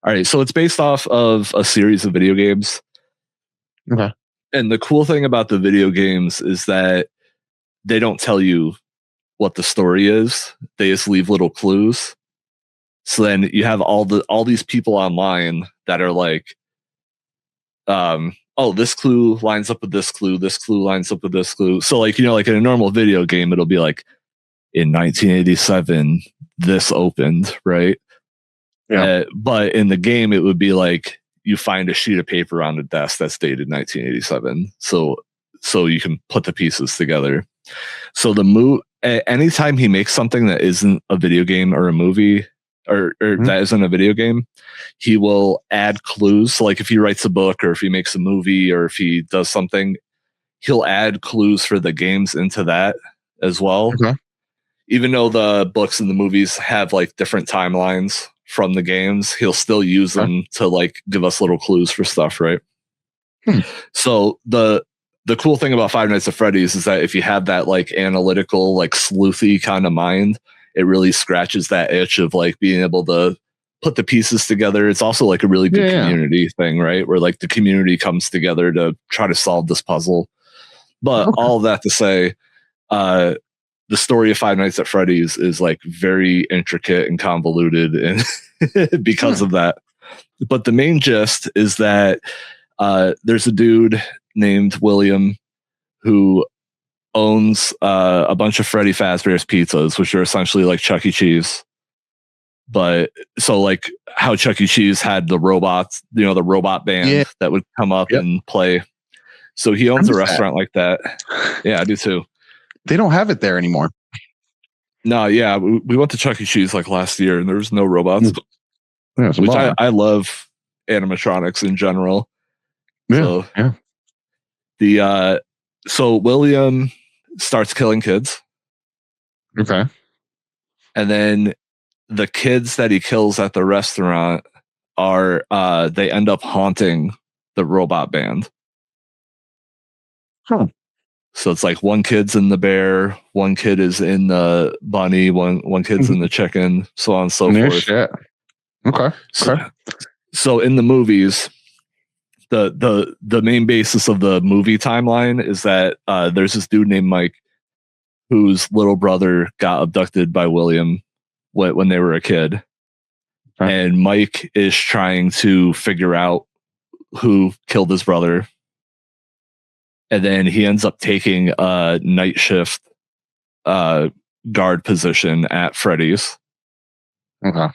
All right, so it's based off of a series of video games. Okay. And the cool thing about the video games is that they don't tell you what the story is. They just leave little clues. So then you have all these people online that are like, oh, this clue lines up with this clue lines up with this clue. So like, like in a normal video game, it'll be like in 1987, this opened, right? Yeah. But in the game, it would be like you find a sheet of paper on the desk that's dated 1987. So you can put the pieces together. So anytime he makes something that isn't a video game or a movie, or that isn't a video game, he will add clues. So like if he writes a book, or if he makes a movie, or if he does something, he'll add clues for the games into that as well. Okay. Even though the books and the movies have like different timelines from the games, he'll still use them to like give us little clues for stuff, right? So the cool thing about Five Nights at Freddy's is that if you have that like analytical, like sleuthy kind of mind, it really scratches that itch of like being able to put the pieces together. It's also like a really good community thing, right? Where like the community comes together to try to solve this puzzle. But all of that to say, the story of Five Nights at Freddy's is like very intricate and convoluted, and because of that. But the main gist is that there's a dude named William who owns a bunch of Freddy Fazbear's pizzas, which are essentially like Chuck E. Cheese. But so like how Chuck E. Cheese had the robots, the robot band that would come up and play. So he owns a restaurant like that. Yeah, I do too. They don't have it there anymore. No, yeah, we went to Chuck E. Cheese like last year, and there was no robots. Yeah, which I love animatronics in general. Yeah, So William starts killing kids. Okay. And then the kids that he kills at the restaurant are they end up haunting the robot band. Huh. So it's like one kid's in the bear, one kid is in the bunny, one kid's in the chicken, so on and so forth. Shit. Okay. So in the movies, the main basis of the movie timeline is that there's this dude named Mike whose little brother got abducted by William when they were a kid. And Mike is trying to figure out who killed his brother. And then he ends up taking a night shift guard position at Freddy's. Okay.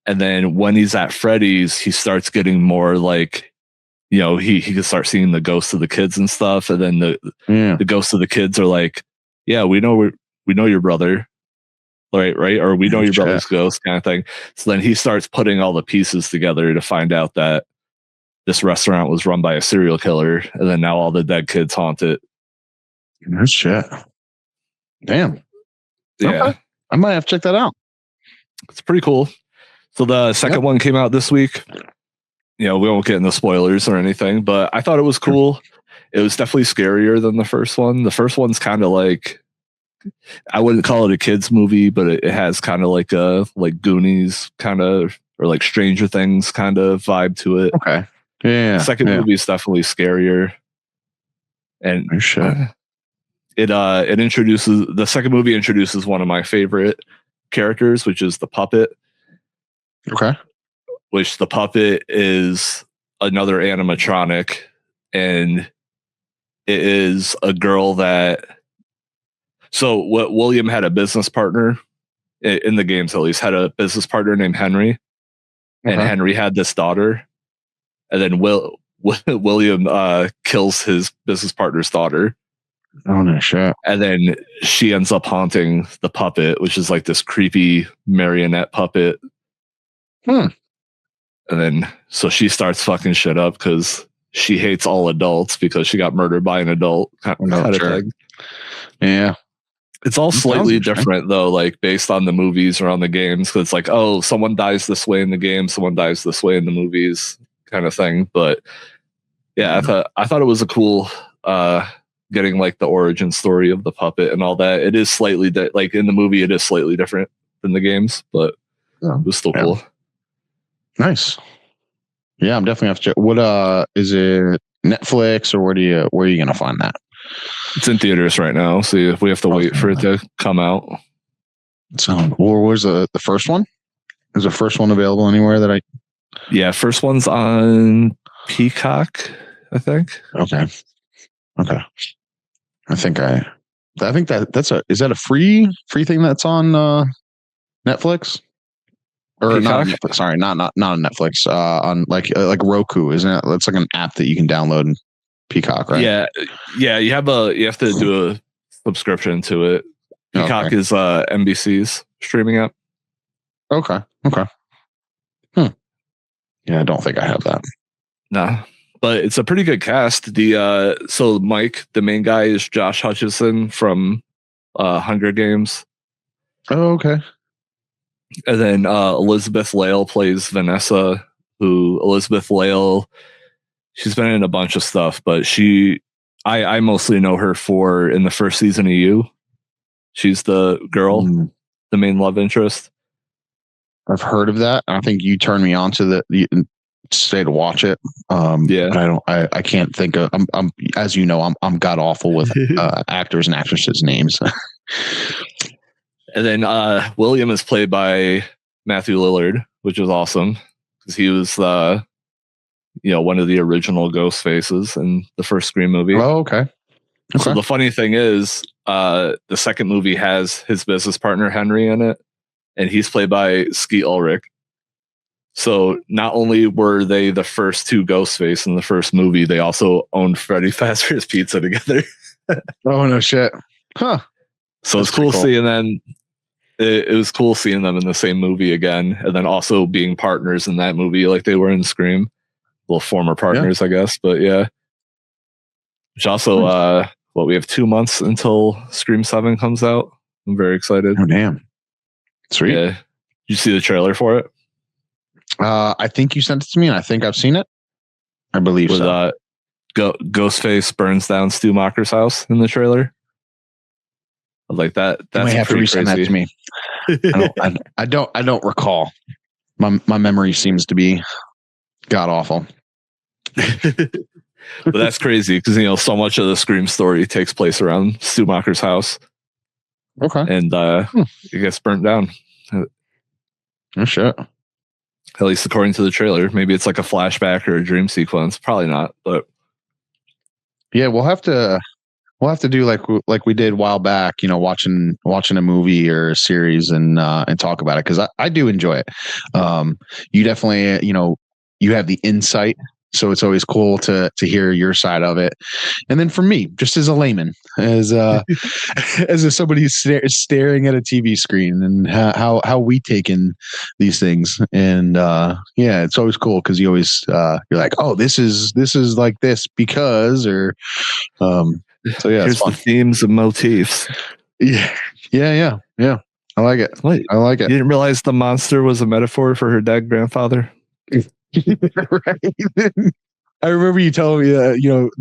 And then when he's at Freddy's, he starts getting more like, he can start seeing the ghosts of the kids and stuff. And then the ghosts of the kids are like, yeah, we know your brother. Right. Or we know your brother's ghost kind of thing. So then he starts putting all the pieces together to find out that this restaurant was run by a serial killer. And then now all the dead kids haunt it. No shit. Damn. Yeah. Okay. I might have to check that out. It's pretty cool. So the second one came out this week. We won't get into spoilers or anything, but I thought it was cool. It was definitely scarier than the first one. The first one's kind of like, I wouldn't call it a kid's movie, but it has kind of like a Goonies kind of, or like Stranger Things kind of vibe to it. Okay. Yeah. The second movie is definitely scarier. And it introduces, the second movie introduces one of my favorite characters, which is the puppet. Okay. Which the puppet is another animatronic, and it is a girl that. So what William had a business partner in the games, at least, had a business partner named Henry, and Henry had this daughter, and then William kills his business partner's daughter. Oh no shit! And then she ends up haunting the puppet, which is like this creepy marionette puppet. And then so she starts fucking shit up because she hates all adults because she got murdered by an adult kind of thing. Yeah. It's all slightly different though, like based on the movies or on the games. Cause it's like, oh, someone dies this way in the game, someone dies this way in the movies, kind of thing. But yeah, I thought it was a cool getting like the origin story of the puppet and all that. It is slightly like in the movie, it is slightly different than the games, but it was still cool. Nice. Yeah, I'm definitely have to check. What is it Netflix or where are you gonna find that? It's in theaters right now, so we have to wait for it to come out. Or was the first one? Is the first one available anywhere that I? Yeah, first one's on Peacock, I think. Okay. I think that's is that a free thing that's on Netflix? Or Peacock? not Netflix, sorry, not on Netflix. On like Roku, isn't it? It's like an app that you can download in Peacock, right? Yeah. You have to do a subscription to it. Peacock is NBC's streaming app. Okay. Yeah, I don't think I have that. Nah, but it's a pretty good cast. So Mike, the main guy, is Josh Hutcherson from Hunger Games. Oh, okay. And then Elizabeth Lail plays Vanessa, who Elizabeth Lail, she's been in a bunch of stuff, but I mostly know her for in the first season of You. She's the girl, the main love interest. I've heard of that. I think you turned me on to say to watch it. But I can't think of. I'm as you know, I'm god awful with actors and actresses' names. And then William is played by Matthew Lillard, which is awesome because he was one of the original ghost faces in the first Scream movie. Oh, okay. So the funny thing is, the second movie has his business partner Henry in it, and he's played by Skeet Ulrich. So not only were they the first two Ghostface in the first movie, they also owned Freddy Fazbear's Pizza together. Oh no shit! Huh. So it's cool seeing them. It was cool seeing them in the same movie again, and then also being partners in that movie, like they were in Scream. Well, former partners, I guess, but yeah. Which also, we have 2 months until Scream 7 comes out. I'm very excited. Oh damn! Sweet. Yeah. Did you see the trailer for it? I think you sent it to me, and I think I've seen it. I believe so. Ghostface burns down Stu Macher's house in the trailer. Like that. That's you might have to resend that to me. I don't recall. My memory seems to be god awful. But that's crazy because so much of the Scream story takes place around Stu Macher's house. Okay. And it gets burnt down. Oh shit. At least according to the trailer. Maybe it's like a flashback or a dream sequence. Probably not, but yeah, we'll have to do like we did a while back, watching a movie or a series and talk about it because I do enjoy it. You definitely, you have the insight, so it's always cool to hear your side of it. And then for me, just as a layman, as somebody who's staring at a TV screen and how we take in these things, and it's always cool because you always you're like, oh, this is like this because or. So yeah, here's the themes and motifs. Yeah. I like it. Wait, I like it. You didn't realize the monster was a metaphor for her dead grandfather? Right. I remember you telling me that,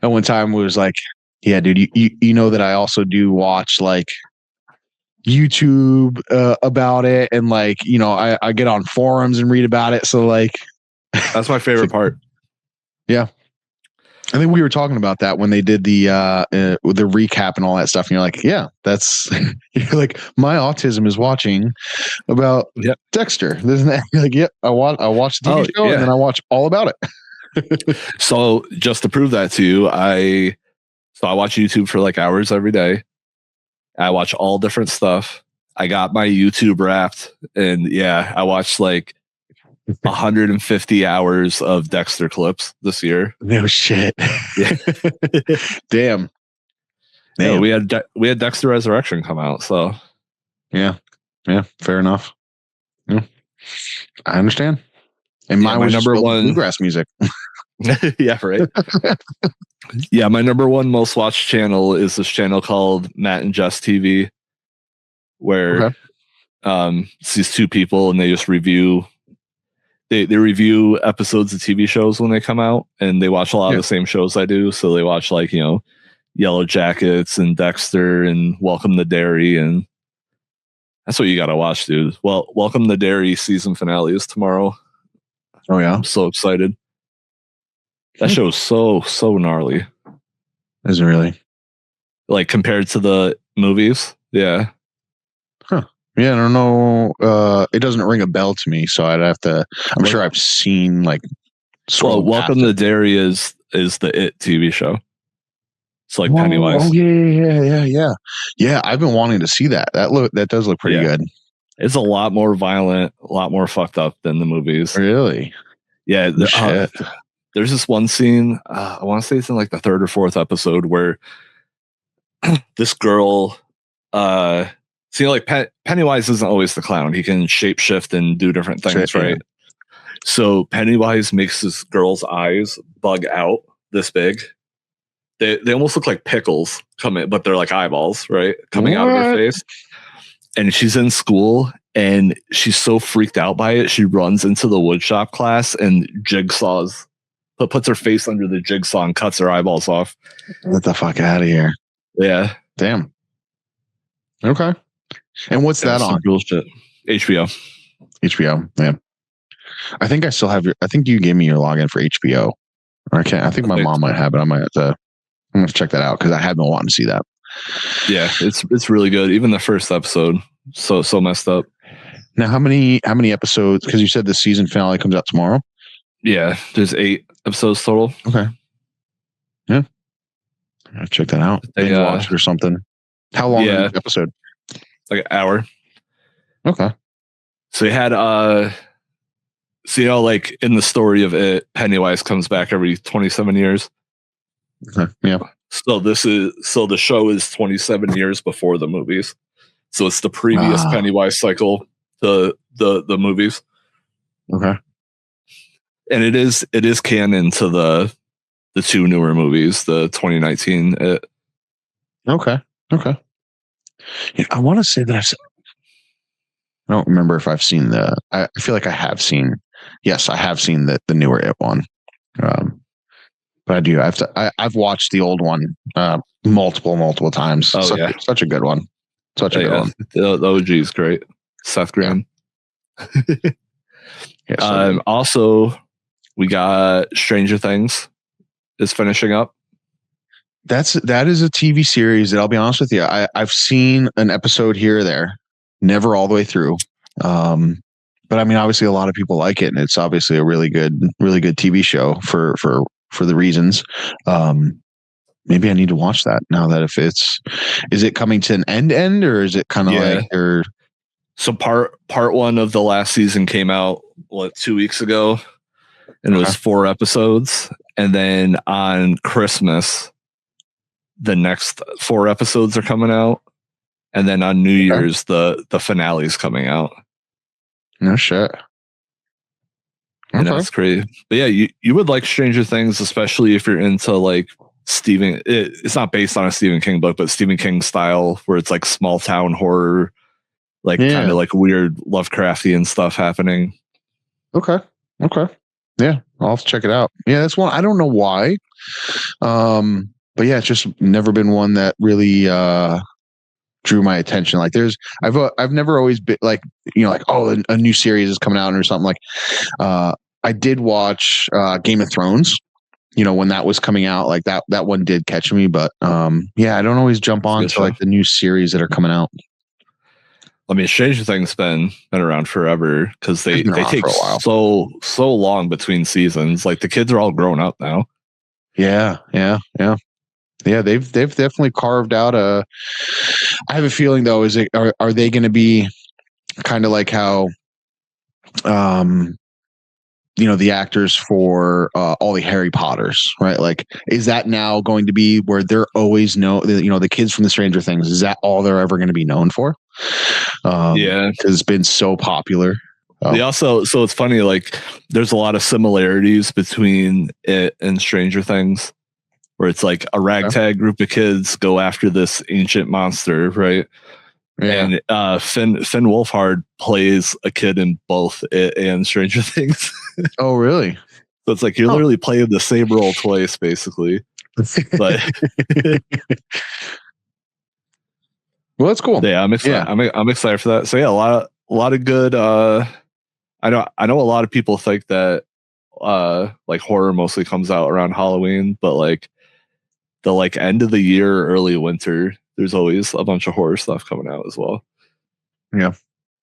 that one time was like, yeah, dude, you know that I also do watch like YouTube about it, and like, I get on forums and read about it. So like, that's my favorite part. Yeah. I think we were talking about that when they did the recap and all that stuff, and you're like, yeah, that's you're like, my autism is watching about Dexter. Isn't that you're like, yep, I watched the TV show and then I watch all about it. So just to prove that to you, I watch YouTube for like hours every day. I watch all different stuff. I got my YouTube Wrapped, and I watched like 150 hours of Dexter clips this year. No shit. Yeah. Damn. Yeah, we had Dexter Resurrection come out, so yeah, fair enough. Yeah. I understand. And mine was number one bluegrass music. Yeah, right. Yeah, my number one most watched channel is this channel called Matt and Jess TV, where it's these two people and they just review. They review episodes of TV shows when they come out, and they watch a lot of the same shows I do. So they watch like Yellow Jackets and Dexter and Welcome to Derry, and that's what you got to watch, dude. Well, Welcome to Derry season finale is tomorrow. Oh yeah, I'm so excited. That show is so gnarly. Is it really? Like compared to the movies? Yeah. Huh. Yeah, I don't know. It doesn't ring a bell to me, so I'd have to. I'm sure I've seen like. Well, Welcome to Derry is the It TV show. It's like Pennywise. Oh yeah. I've been wanting to see that. That does look pretty good. It's a lot more violent, a lot more fucked up than the movies. Really? Yeah. There's this one scene. I want to say it's in like the third or fourth episode where this girl. Like Pennywise isn't always the clown. He can shapeshift and do different things, right? Yeah. So Pennywise makes this girl's eyes bug out this big. They almost look like pickles coming, but they're like eyeballs, right? Coming out of her face. And she's in school and she's so freaked out by it. She runs into the woodshop class and jigsaws, puts her face under the jigsaw and cuts her eyeballs off. Get the fuck out of here. Yeah. Damn. Okay. And what's that on? Bullshit. HBO. Yeah. I think I still have I think you gave me your login for HBO. I think my mom might have it. I'm gonna check that out because I have been wanting to see that. Yeah, it's really good. Even the first episode, so messed up. Now, how many episodes? Because you said the season finale comes out tomorrow. Yeah, there's 8 episodes total. Okay. Yeah, I'll check that out. Binge watch it or something. How long is the episode? Like an hour. Okay. So you had like in the story of it, Pennywise comes back every 27 years. Okay. Yeah. So the show is 27 years before the movies. So it's the previous Pennywise cycle to the movies. Okay. And it is canon to the 2 newer movies, the 2019 It. Okay. Yeah, I want to say that I don't remember if I've seen I feel like I have seen. Yes, I have seen the newer It one. But I do. I've watched the old one multiple times. Oh, such a good one. Such a good one. The OG is great. Seth Green. Yeah. Also, we got Stranger Things is finishing up. That is a TV series that I'll be honest with you. I've seen an episode here or there, never all the way through. But I mean, obviously, a lot of people like it, and it's obviously a really good TV show for the reasons. Maybe I need to watch that now that is it coming to an end or is it kind of like so part 1 of the last season came out 2 weeks ago, and it was 4 episodes, and then on Christmas the next 4 episodes are coming out, and then on New Year's the finale is coming out. No shit. And that's crazy. But yeah, you would like Stranger Things, especially if you're into like Stephen. It's not based on a Stephen King book, but Stephen King style, where it's like small town horror, like kind of like weird Lovecraftian stuff happening. Okay. Yeah, I'll have to check it out. Yeah, that's one. I don't know why. But yeah, it's just never been one that really drew my attention. Like I've never always been like, like, oh, a new series is coming out or something. Like I did watch Game of Thrones, when that was coming out, like that one did catch me, but yeah, I don't always jump on to like the new series that are coming out. I mean, Stranger Things been around forever because they take so long between seasons. Like the kids are all grown up now. Yeah. They've definitely carved out a. I have a feeling though, are they going to be kind of like how, the actors for all the Harry Potters, right? Like, is that now going to be where they're always the kids from the Stranger Things? Is that all they're ever going to be known for? Yeah, because it's been so popular. They also, so it's funny, like there's a lot of similarities between it and Stranger Things, where it's like a ragtag group of kids go after this ancient monster, right? Yeah. And Finn Wolfhard plays a kid in both it and Stranger Things. Oh, really? So it's like you're literally playing the same role twice, basically. But well, that's cool. Yeah, I'm excited. Yeah. I'm excited for that. So yeah, a lot of good. I know a lot of people think that like horror mostly comes out around Halloween, but like the end of the year, early winter, there's always a bunch of horror stuff coming out as well. Yeah.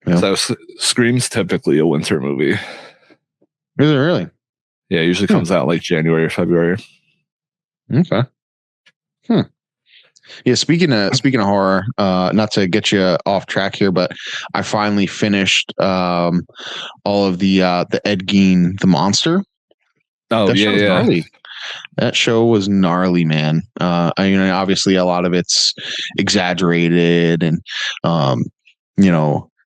So Scream's typically a winter movie. Is it really? Yeah, it usually comes out like January or February. Okay. Yeah, speaking of horror, not to get you off track here, but I finally finished all of the Ed Gein, The Monster. Oh, that show's gnarly. That show was gnarly, man. Obviously a lot of it's exaggerated and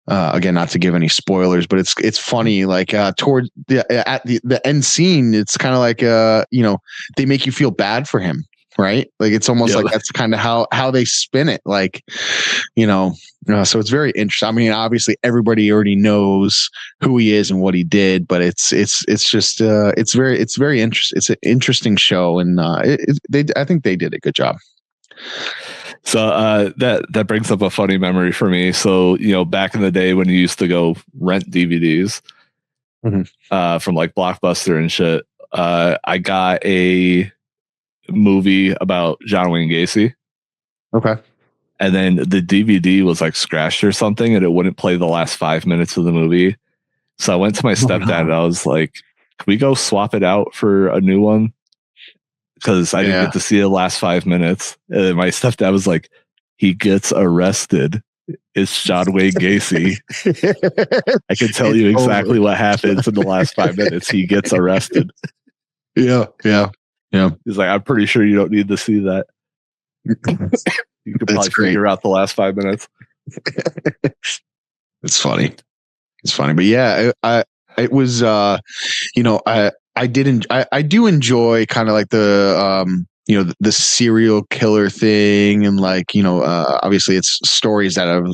again, not to give any spoilers, but it's funny. Like toward at the end scene, it's kind of like they make you feel bad for him, right? Like it's almost like that's kind of how they spin it. Like so it's very interesting. I mean, obviously everybody already knows who he is and what he did, but it's just it's very interesting. It's an interesting show, and I think they did a good job. So that brings up a funny memory for me. So back in the day when you used to go rent DVDs from like Blockbuster and shit, I got a movie about John Wayne Gacy. Okay. And then the DVD was like scratched or something, and it wouldn't play the last 5 minutes of the movie. So I went to my stepdad and I was like, "Can we go swap it out for a new one?" Because I didn't get to see the last 5 minutes. And my stepdad was like, "He gets arrested. It's John Wayne Gacy. I can tell you exactly what happens in the last 5 minutes. He gets arrested." Yeah. He's like, "I'm pretty sure you don't need to see that. You could probably figure out the last 5 minutes." It's funny. But yeah, it was I do enjoy kind of like the the serial killer thing, and like obviously it's stories that have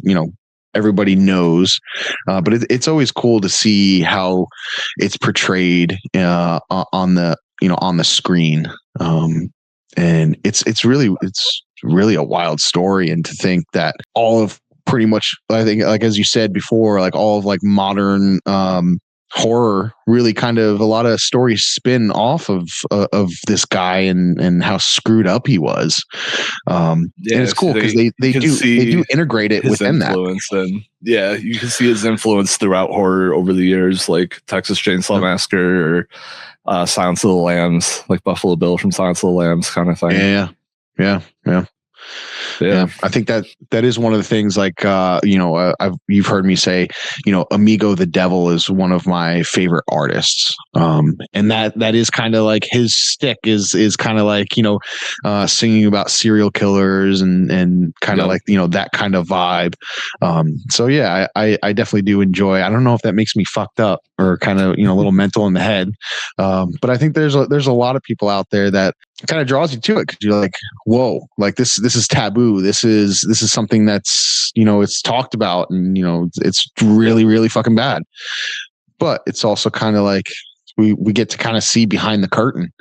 everybody knows, but it's always cool to see how it's portrayed on the screen, and it's really a wild story. And to think that all of pretty much, I think, like as you said before, like all of like modern horror, really kind of a lot of stories spin off of this guy and how screwed up he was. And it's cool because they do integrate it within that. And you can see his influence throughout horror over the years, like Texas Chainsaw Massacre or Silence of the Lambs, like Buffalo Bill from Silence of the Lambs kind of thing. Yeah, I think that is one of the things. Like, you've heard me say, Amigo the Devil is one of my favorite artists, and that is kind of like his stick is kind of like singing about serial killers and kind of like that kind of vibe. So yeah, I definitely do enjoy. I don't know if that makes me fucked up or kind of a little mental in the head, but I think there's a lot of people out there that kind of draws you to it because you're like, whoa, like this is taboo. This is something that's it's talked about, and it's really, really fucking bad. But it's also kind of like we get to kind of see behind the curtain,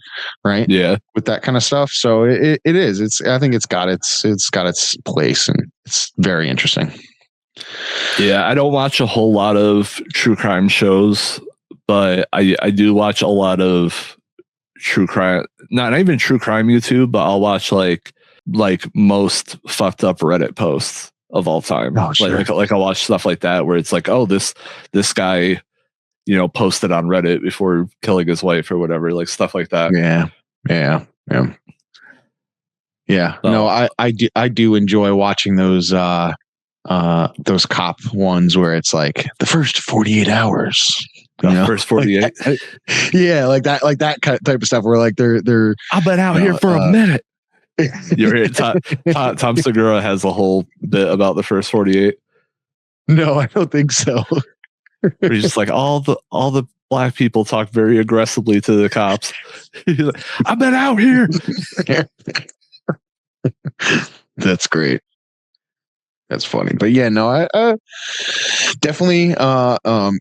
right? Yeah, with that kind of stuff. So it is. I think it's got its place, and it's very interesting. Yeah, I don't watch a whole lot of true crime shows, but I do watch a lot of true crime, not even true crime YouTube, but I'll watch like most fucked up Reddit posts of all time. Oh, sure. Like I'll watch stuff like that where it's like, oh, this guy, you know, posted on Reddit before killing his wife or whatever, like stuff like that. Yeah. No, I do enjoy watching those cop ones where it's like the first 48 hours. First 48. Like that type of stuff where like they're I've been out here for a minute. You're here. Tom Segura has a whole bit about the first 48. No, I don't think so. Where he's just like, all the black people talk very aggressively to the cops. He's like, I've been out here. That's great. That's funny. But yeah, no, I definitely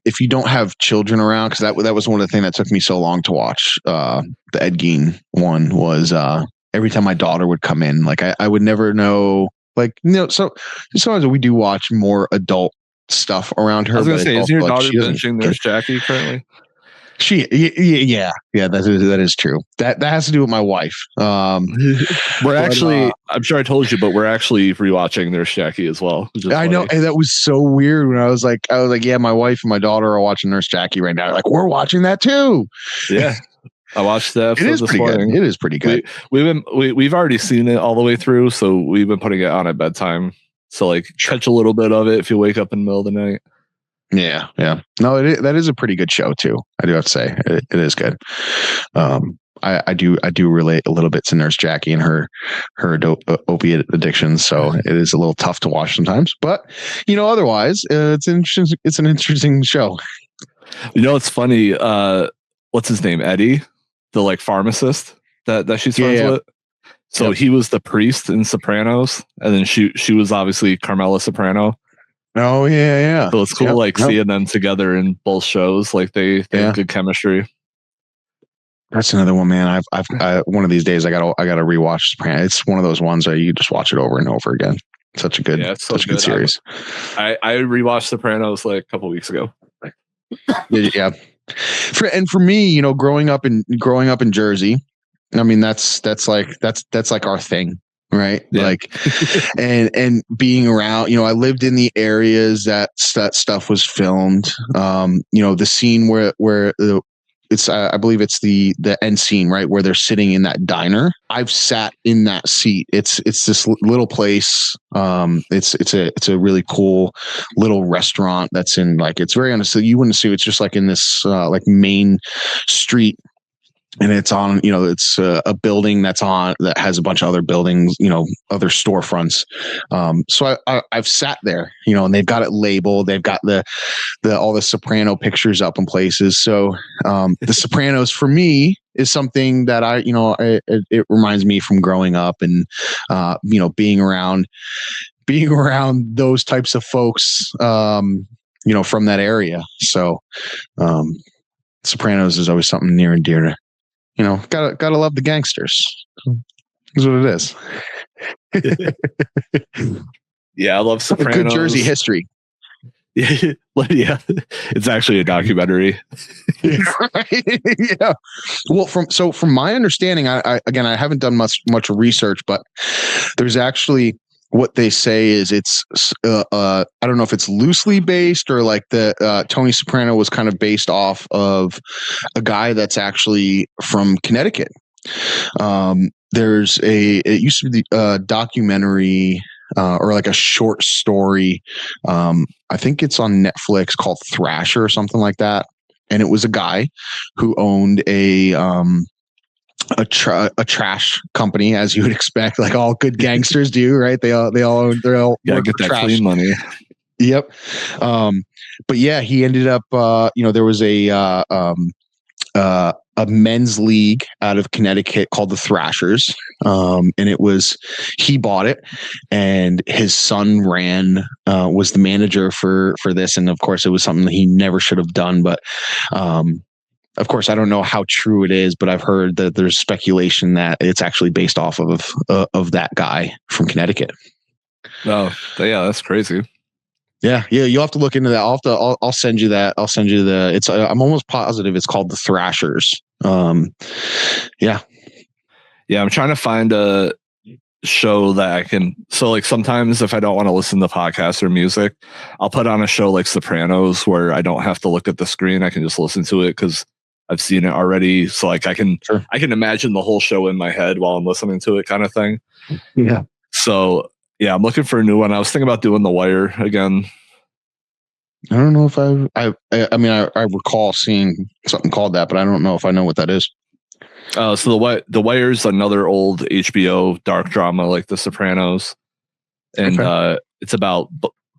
if you don't have children around, because that was one of the things that took me so long to watch the Ed Gein one was every time my daughter would come in, like I would never know, like, you know, so sometimes we do watch more adult stuff around her. I was gonna say, is your daughter binging Nurse Jackie currently? That is true. That has to do with my wife. We're actually, I'm sure I told you, but we're actually rewatching Nurse Jackie as well. I know, and that was so weird when I was like, yeah, my wife and my daughter are watching Nurse Jackie right now. Like, we're watching that too. Yeah, I watched that. It is pretty good. It is pretty good. We've already seen it all the way through, so we've been putting it on at bedtime. So like, catch a little bit of it if you wake up in the middle of the night. Yeah. No, that is a pretty good show too. I do have to say it is good. I do relate a little bit to Nurse Jackie and her opiate addiction, so it is a little tough to watch sometimes. But you know, otherwise, it's an interesting show. You know, it's funny. What's his name? Eddie, the like pharmacist that she's friends with. So he was the priest in Sopranos, and then she was obviously Carmela Soprano. Oh yeah. So it's cool, seeing them together in both shows. Like they have good chemistry. That's another one, man. I've one of these days I gotta rewatch Sopranos. It's one of those ones where you just watch it over and over again. Such a good series. I rewatched Sopranos like a couple weeks ago. Yeah. For me, you know, growing up in Jersey, I mean that's like our thing. Right. Yeah. Like, and being around, you know, I lived in the areas that stuff was filmed. You know, the scene where it's, I believe it's the end scene, right, where they're sitting in that diner. I've sat in that seat. It's this little place. It's a really cool little restaurant that's in, like, it's very honest. So you wouldn't see, it's just like in this like main street. And it's on, you know, it's a building that has a bunch of other buildings, you know, other storefronts. So I've sat there, you know, and they've got it labeled. They've got all the Soprano pictures up in places. So the Sopranos for me is something that it reminds me from growing up and, you know, being around those types of folks, you know, from that area. So Sopranos is always something near and dear to, you know, gotta love the gangsters. Is what it is. Yeah, I love Sopranos. Good Jersey history. Yeah, it's actually a documentary. Yeah. Well, from my understanding, I haven't done much research, but there's actually, what they say is it's I don't know if it's loosely based or like Tony Soprano was kind of based off of a guy that's actually from Connecticut. It used to be a documentary or like a short story. I think it's on Netflix called Thrasher or something like that. And it was a guy who owned a trash company, as you would expect, like all good gangsters do, right? They all work get that trash. Clean money. Yep. But yeah, he ended up, you know, there was a men's league out of Connecticut called the Thrashers. And he bought it, and his son was the manager for this. And of course it was something that he never should have done. But, of course, I don't know how true it is, but I've heard that there's speculation that it's actually based off of that guy from Connecticut. Oh, yeah, that's crazy. Yeah, you'll have to look into that. I'll send you that. I'll send you it's I'm almost positive it's called The Thrashers. Yeah. I'm trying to find a show that I can. So like sometimes if I don't want to listen to podcasts or music, I'll put on a show like Sopranos where I don't have to look at the screen. I can just listen to it because I've seen it already. So like I can imagine the whole show in my head while I'm listening to it, kind of thing. Yeah. So yeah, I'm looking for a new one. I was thinking about doing The Wire again. I don't know if I mean, I recall seeing something called that, but I don't know if I know what that is. So The Wire is another old HBO dark drama like The Sopranos, and it's about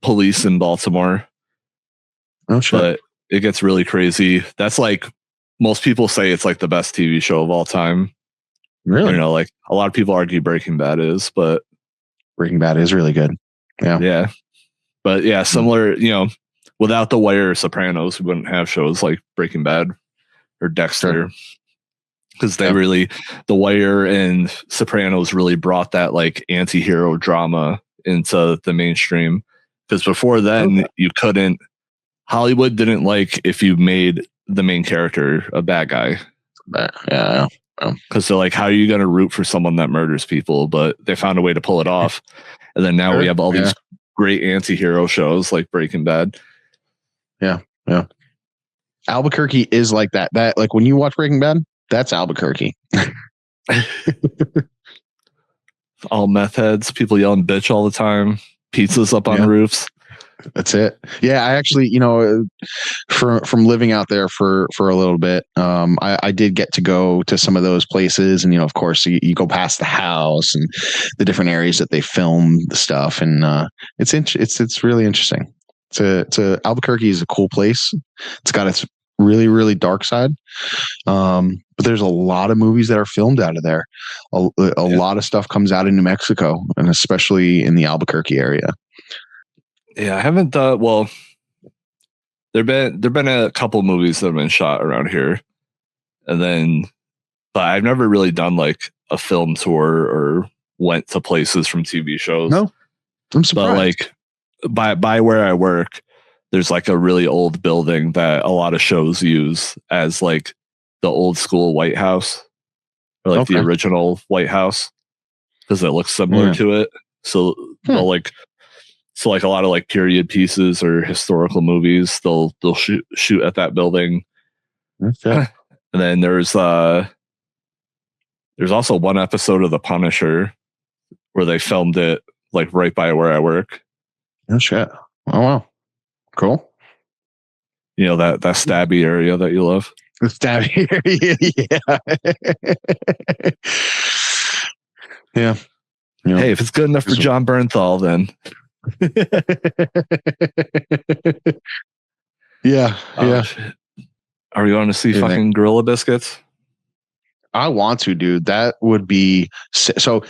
police in Baltimore. Oh shit! But it gets really crazy. That's like most people say it's like the best TV show of all time. Really? You know, like a lot of people argue Breaking Bad is, but Breaking Bad is really good. Yeah. Yeah. But yeah, similar, you know, without The Wire or Sopranos, we wouldn't have shows like Breaking Bad or Dexter. Because they really, The Wire and Sopranos really brought that like anti-hero drama into the mainstream. Because before then, you couldn't, Hollywood didn't like if you made the main character a bad guy. Yeah. Because they're like, how are you going to root for someone that murders people? But they found a way to pull it off. And then now we have all these great anti-hero shows like Breaking Bad. Yeah. Albuquerque is like that. That like when you watch Breaking Bad, that's Albuquerque. All meth heads, people yelling bitch all the time, pizzas up on roofs. That's it. Yeah, I actually, you know, from living out there for a little bit, I did get to go to some of those places, and you know, of course, you go past the house and the different areas that they film the stuff, and it's really interesting. Albuquerque is a cool place. It's got its really, really dark side, but there's a lot of movies that are filmed out of there. A lot of stuff comes out of New Mexico, and especially in the Albuquerque area. Yeah, I haven't. Well, there've been a couple movies that have been shot around here, and then, but I've never really done like a film tour or went to places from TV shows. No, I'm surprised. But like by where I work, there's like a really old building that a lot of shows use as like the old school White House, or like the original White House, because it looks similar to it. So they'll like. So like a lot of like period pieces or historical movies, they'll shoot at that building. And then there's also one episode of The Punisher where they filmed it like right by where I work. Oh shit. Oh wow. Cool. You know, that stabby area that you love. The stabby area. Yeah. Hey, if it's good enough for John Bernthal, then yeah. Are we going to see fucking Gorilla Biscuits? I want to, dude. That would be so.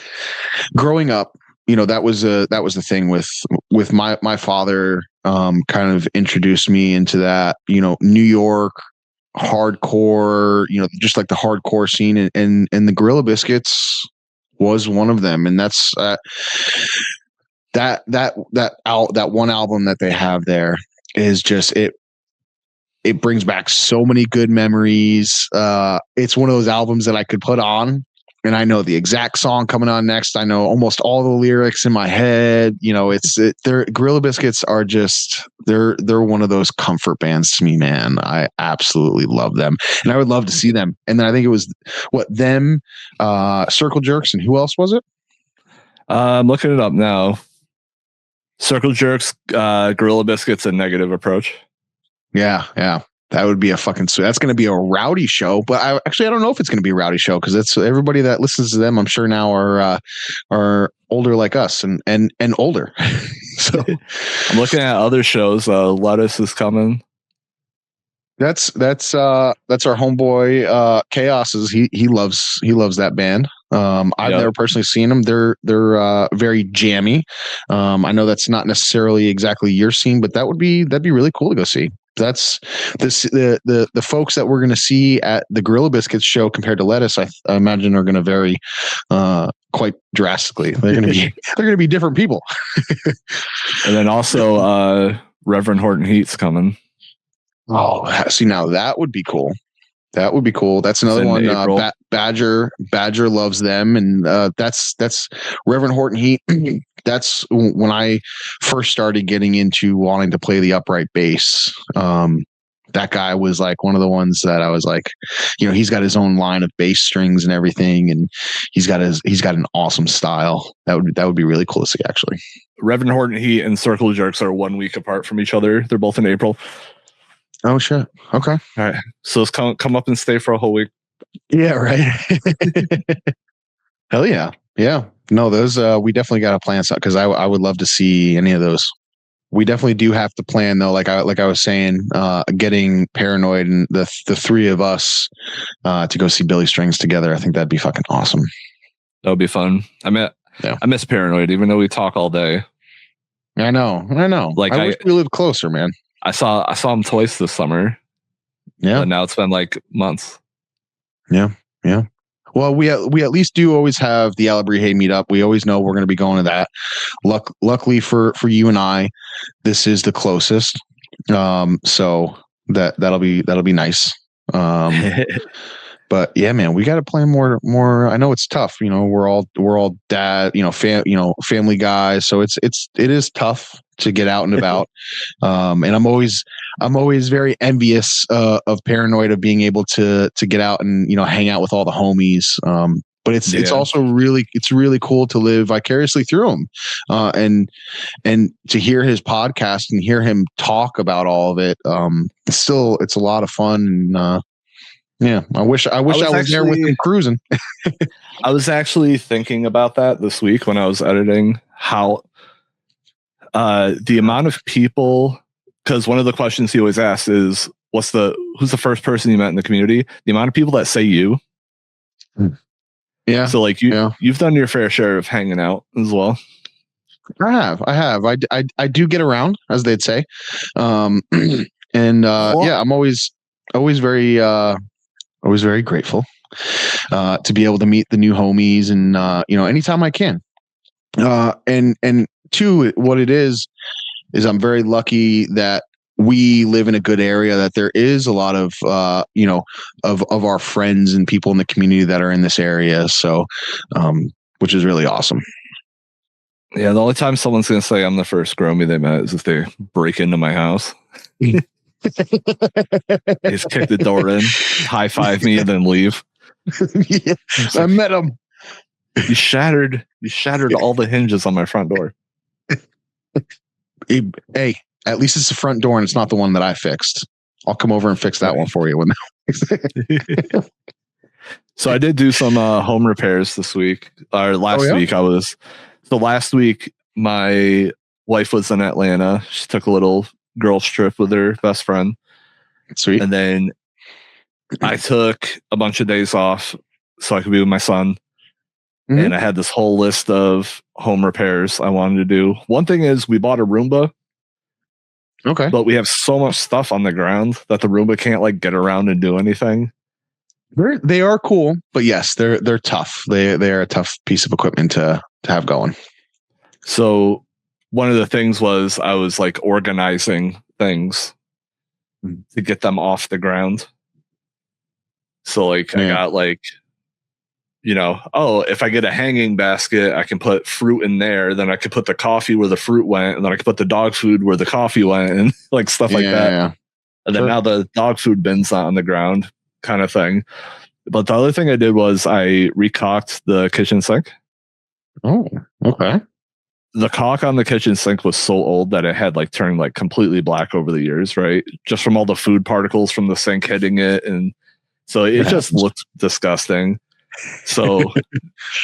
Growing up, you know, that was the thing with my father. Kind of introduced me into that. You know, New York hardcore. You know, just like the hardcore scene, and the Gorilla Biscuits was one of them, and that's. That one album that they have there is just it brings back so many good memories. It's one of those albums that I could put on and I know the exact song coming on next. I know almost all the lyrics in my head. You know, they're Gorilla Biscuits are just they're one of those comfort bands to me, man. I absolutely love them, and I would love to see them. And then I think it was them, Circle Jerks, and who else was it? I'm looking it up now. Circle Jerks, Gorilla Biscuits, and Negative Approach. Yeah. That would be a fucking sweet. That's going to be a rowdy show, but I don't know if it's going to be a rowdy show because it's everybody that listens to them, I'm sure now are older like us and older. So I'm looking at other shows. Lettuce is coming. That's our homeboy Chaos. He loves that band. I've never personally seen them. They're very jammy. I know that's not necessarily exactly your scene, but that'd be really cool to go see. That's this the folks that we're going to see at the Gorilla Biscuits show compared to lettuce. I imagine are going to vary quite drastically. They're going to be different people. And then also Reverend Horton Heat's coming. Oh, see, now that would be cool. That would be cool. That's another one. Badger loves them, and that's Reverend Horton Heat. That's when I first started getting into wanting to play the upright bass. That guy was like one of the ones that I was like, he's got his own line of bass strings and everything, and he's got an awesome style. That would be really cool to see, actually. Reverend Horton Heat and Circle Jerks are 1 week apart from each other. They're both in April. Oh shit. Okay. All right. So let's come up and stay for a whole week. Yeah, right. Hell yeah. Yeah. No, those we definitely got to plan something, because I would love to see any of those. We definitely do have to plan though, like I was saying, getting Paranoid and the three of us to go see Billy Strings together. I think that'd be fucking awesome. That would be fun. I miss Paranoid, even though we talk all day. I know. Like I wish we lived closer, man. I saw him twice this summer. Yeah. But now it's been like months. Yeah. Well, we at least do always have the Alabrije meetup. We always know we're going to be going to that. Luckily for you and I, this is the closest. So that'll be nice. But yeah, man, we got to plan more. I know it's tough. We're all dad, family guys. So it is tough to get out and about. And I'm always very envious of Paranoid of being able to get out and hang out with all the homies. But it's also really cool to live vicariously through him, and to hear his podcast and hear him talk about all of it. It's a lot of fun. And yeah, I wish I was there with him cruising. I was actually thinking about that this week when I was editing, how the amount of people, because one of the questions he always asks is, who's the first person you met in the community? The amount of people that say you. Yeah. So like you've done your fair share of hanging out as well. I have. I do get around, as they'd say. And yeah, I'm always very grateful to be able to meet the new homies, and anytime I can. And two, what it is I'm very lucky that we live in a good area, that there is a lot of of our friends and people in the community that are in this area. So which is really awesome. Yeah, the only time someone's gonna say I'm the first Gromie they met is if they break into my house. They just kick the door in, high five me, and then leave. Yeah, I met him. You shattered all the hinges on my front door. Hey, at least it's the front door and it's not the one that I fixed. I'll come over and fix that one for you. So I did do some home repairs this week. Or last week last week my wife was in Atlanta. She took a little girls trip with her best friend. Sweet. And then I took a bunch of days off so I could be with my son. Mm-hmm. And I had this whole list of home repairs I wanted to do. One thing is we bought a Roomba. Okay. But we have so much stuff on the ground that the Roomba can't like get around and do anything. They are cool, but yes, they're tough. They're a tough piece of equipment to have going. So one of the things was I was like organizing things to get them off the ground. So like I got like, if I get a hanging basket, I can put fruit in there. Then I could put the coffee where the fruit went, and then I could put the dog food where the coffee went, and like stuff like that. Yeah. And then now the dog food bin's not on the ground, kind of thing. But the other thing I did was I recocked the kitchen sink. Oh, okay. The caulk on the kitchen sink was so old that it had like turned like completely black over the years, right? Just from all the food particles from the sink hitting it, and so it just looked disgusting. So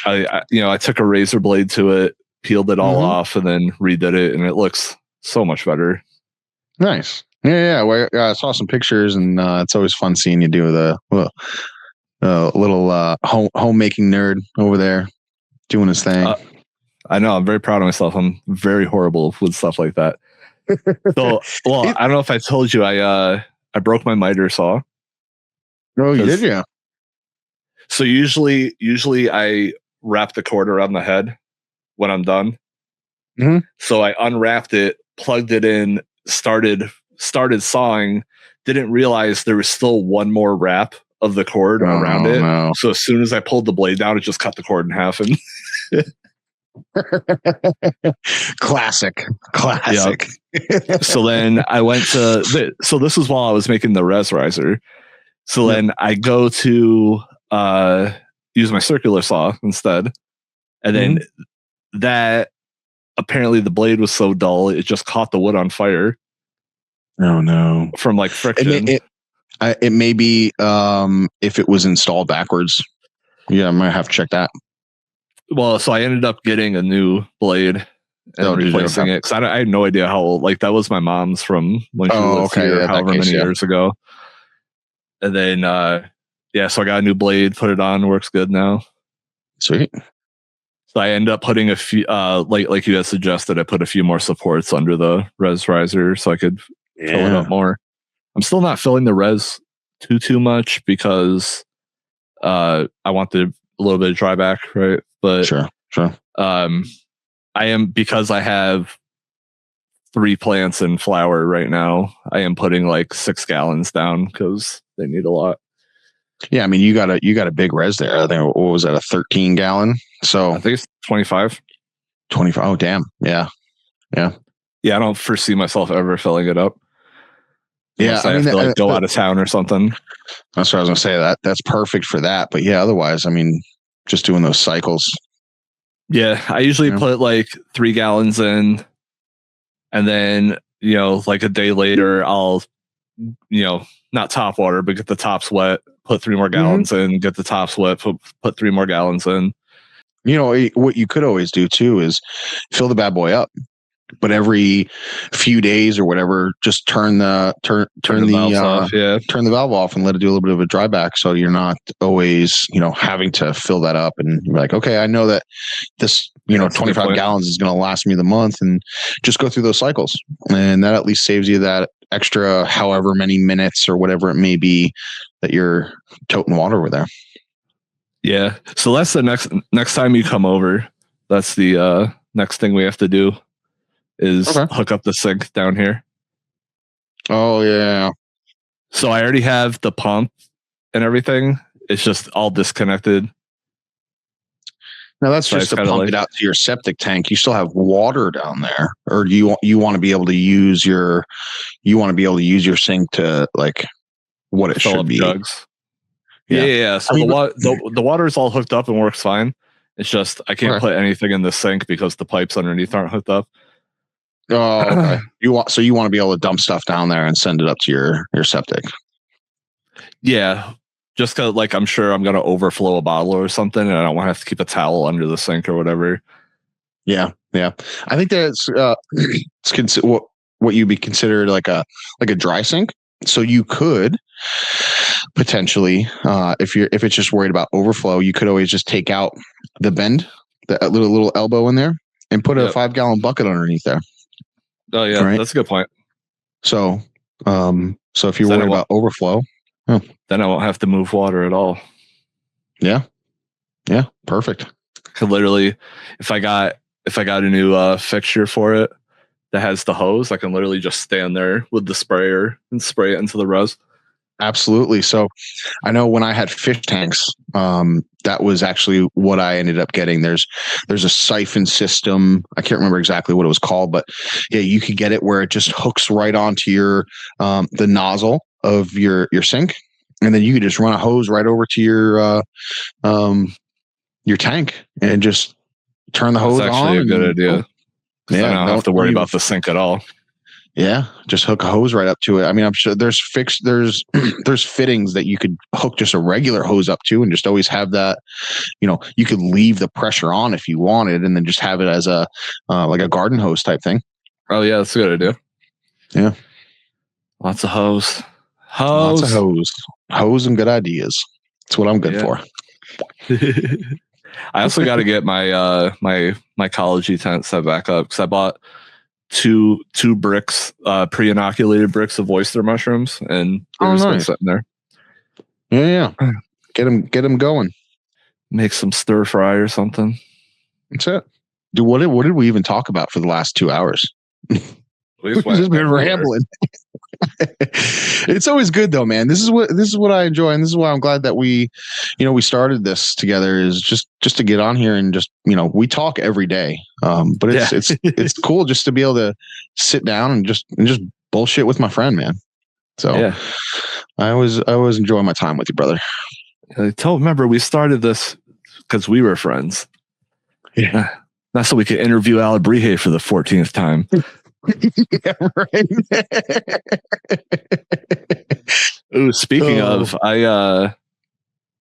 I took a razor blade to it, peeled it all off, and then redid it, and it looks so much better. Nice. Yeah. Well, I saw some pictures, and it's always fun seeing you do the little homemaking nerd over there doing his thing. I know. I'm very proud of myself. I'm very horrible with stuff like that. So, well, I don't know if I told you, I broke my miter saw. Oh, you did, yeah. So usually I wrap the cord around the head when I'm done. Mm-hmm. So I unwrapped it, plugged it in, started sawing. Didn't realize there was still one more wrap of the cord around it. No. So as soon as I pulled the blade down, it just cut the cord in half. And Classic. Yep. So then I went to so this was while I was making the res riser. So then I go to use my circular saw instead. And then that apparently the blade was so dull it just caught the wood on fire. Oh no. From like friction. It may be if it was installed backwards. Yeah, I might have to check that. Well, so I ended up getting a new blade and replacing it because I had no idea how old. Like that was my mom's from when she lived here however many years ago. And then so I got a new blade, put it on, works good now. Sweet. So I end up putting a few like you had suggested, I put a few more supports under the res riser so I could fill it up more. I'm still not filling the res too much because I want a little bit of dry back, right? But sure. I am, because I have 3 plants in flower right now, I am putting like 6 gallons down because they need a lot. Yeah, I mean you got a big res there. I think, what was that, a 13 gallon? So I think it's 25. 25. Oh damn. Yeah. I don't foresee myself ever filling it up. Yeah, I mean, have to go out of town or something. That's what I was gonna say. That's perfect for that. But yeah, otherwise, I mean, just doing those cycles. Yeah, I usually put like 3 gallons in, and then like a day later, I'll not top water, but get the tops wet, put 3 more gallons in, get the tops wet, put 3 more gallons in. What you could always do too is fill the bad boy up, but every few days or whatever, just turn the valve off and let it do a little bit of a dry back, so you're not always having to fill that up. And you're like, okay, I know that this 25 gallons is going to last me the month, and just go through those cycles, and that at least saves you that extra however many minutes or whatever it may be that you're toting water over there. Yeah, so that's the next time you come over. That's the next thing we have to do is hook up the sink down here. Oh yeah. So I already have the pump and everything. It's just all disconnected. Now that's just to pump it out to your septic tank. You still have water down there, or you want to be able to use your sink to like what it should be. Jugs. Yeah. So the water is all hooked up and works fine. It's just I can't put anything in the sink because the pipes underneath aren't hooked up. Oh, okay. You want to be able to dump stuff down there and send it up to your septic. Yeah, just because like I'm sure I'm gonna overflow a bottle or something, and I don't want to have to keep a towel under the sink or whatever. Yeah. I think that's it's what you'd be considered like a dry sink. So you could potentially, if it's just worried about overflow, you could always just take out the bend, that little elbow in there, and put a 5 gallon bucket underneath there. Oh yeah, that's a good point. So if you're worried about overflow, then I won't have to move water at all. Yeah, perfect. Could literally, if I got a new fixture for it that has the hose, I can literally just stand there with the sprayer and spray it into the res. Absolutely. So I know when I had fish tanks, that was actually what I ended up getting. There's a siphon system. I can't remember exactly what it was called, but yeah, you could get it where it just hooks right onto your the nozzle of your sink, and then you could just run a hose right over to your tank and just turn the hose on. That's actually a good idea. Yeah, I don't have to worry about the sink at all. Yeah, just hook a hose right up to it. I mean, I'm sure there's fittings that you could hook just a regular hose up to, and just always have that. You could leave the pressure on if you wanted, and then just have it as a like a garden hose type thing. Oh yeah, that's a good idea. Yeah, lots of hose, lots of hose, and good ideas. That's what I'm good for. I also got to get my my ecology tent set back up because I bought two bricks, pre-inoculated bricks of oyster mushrooms, and they're just nice. Sitting there. Yeah. Get them going. Make some stir fry or something. That's it. Dude, what did we even talk about for the last 2 hours? We've just been rambling. It's always good though, man. This is what I enjoy, and this is why I'm glad that we started this together, is just to get on here and just, we talk every day. But it's cool just to be able to sit down and just bullshit with my friend, man. So yeah. I always enjoy my time with you, brother. Remember, we started this because we were friends. Yeah. Not so we could interview Alabrije for the 14th time. Yeah, right. Ooh, speaking of, I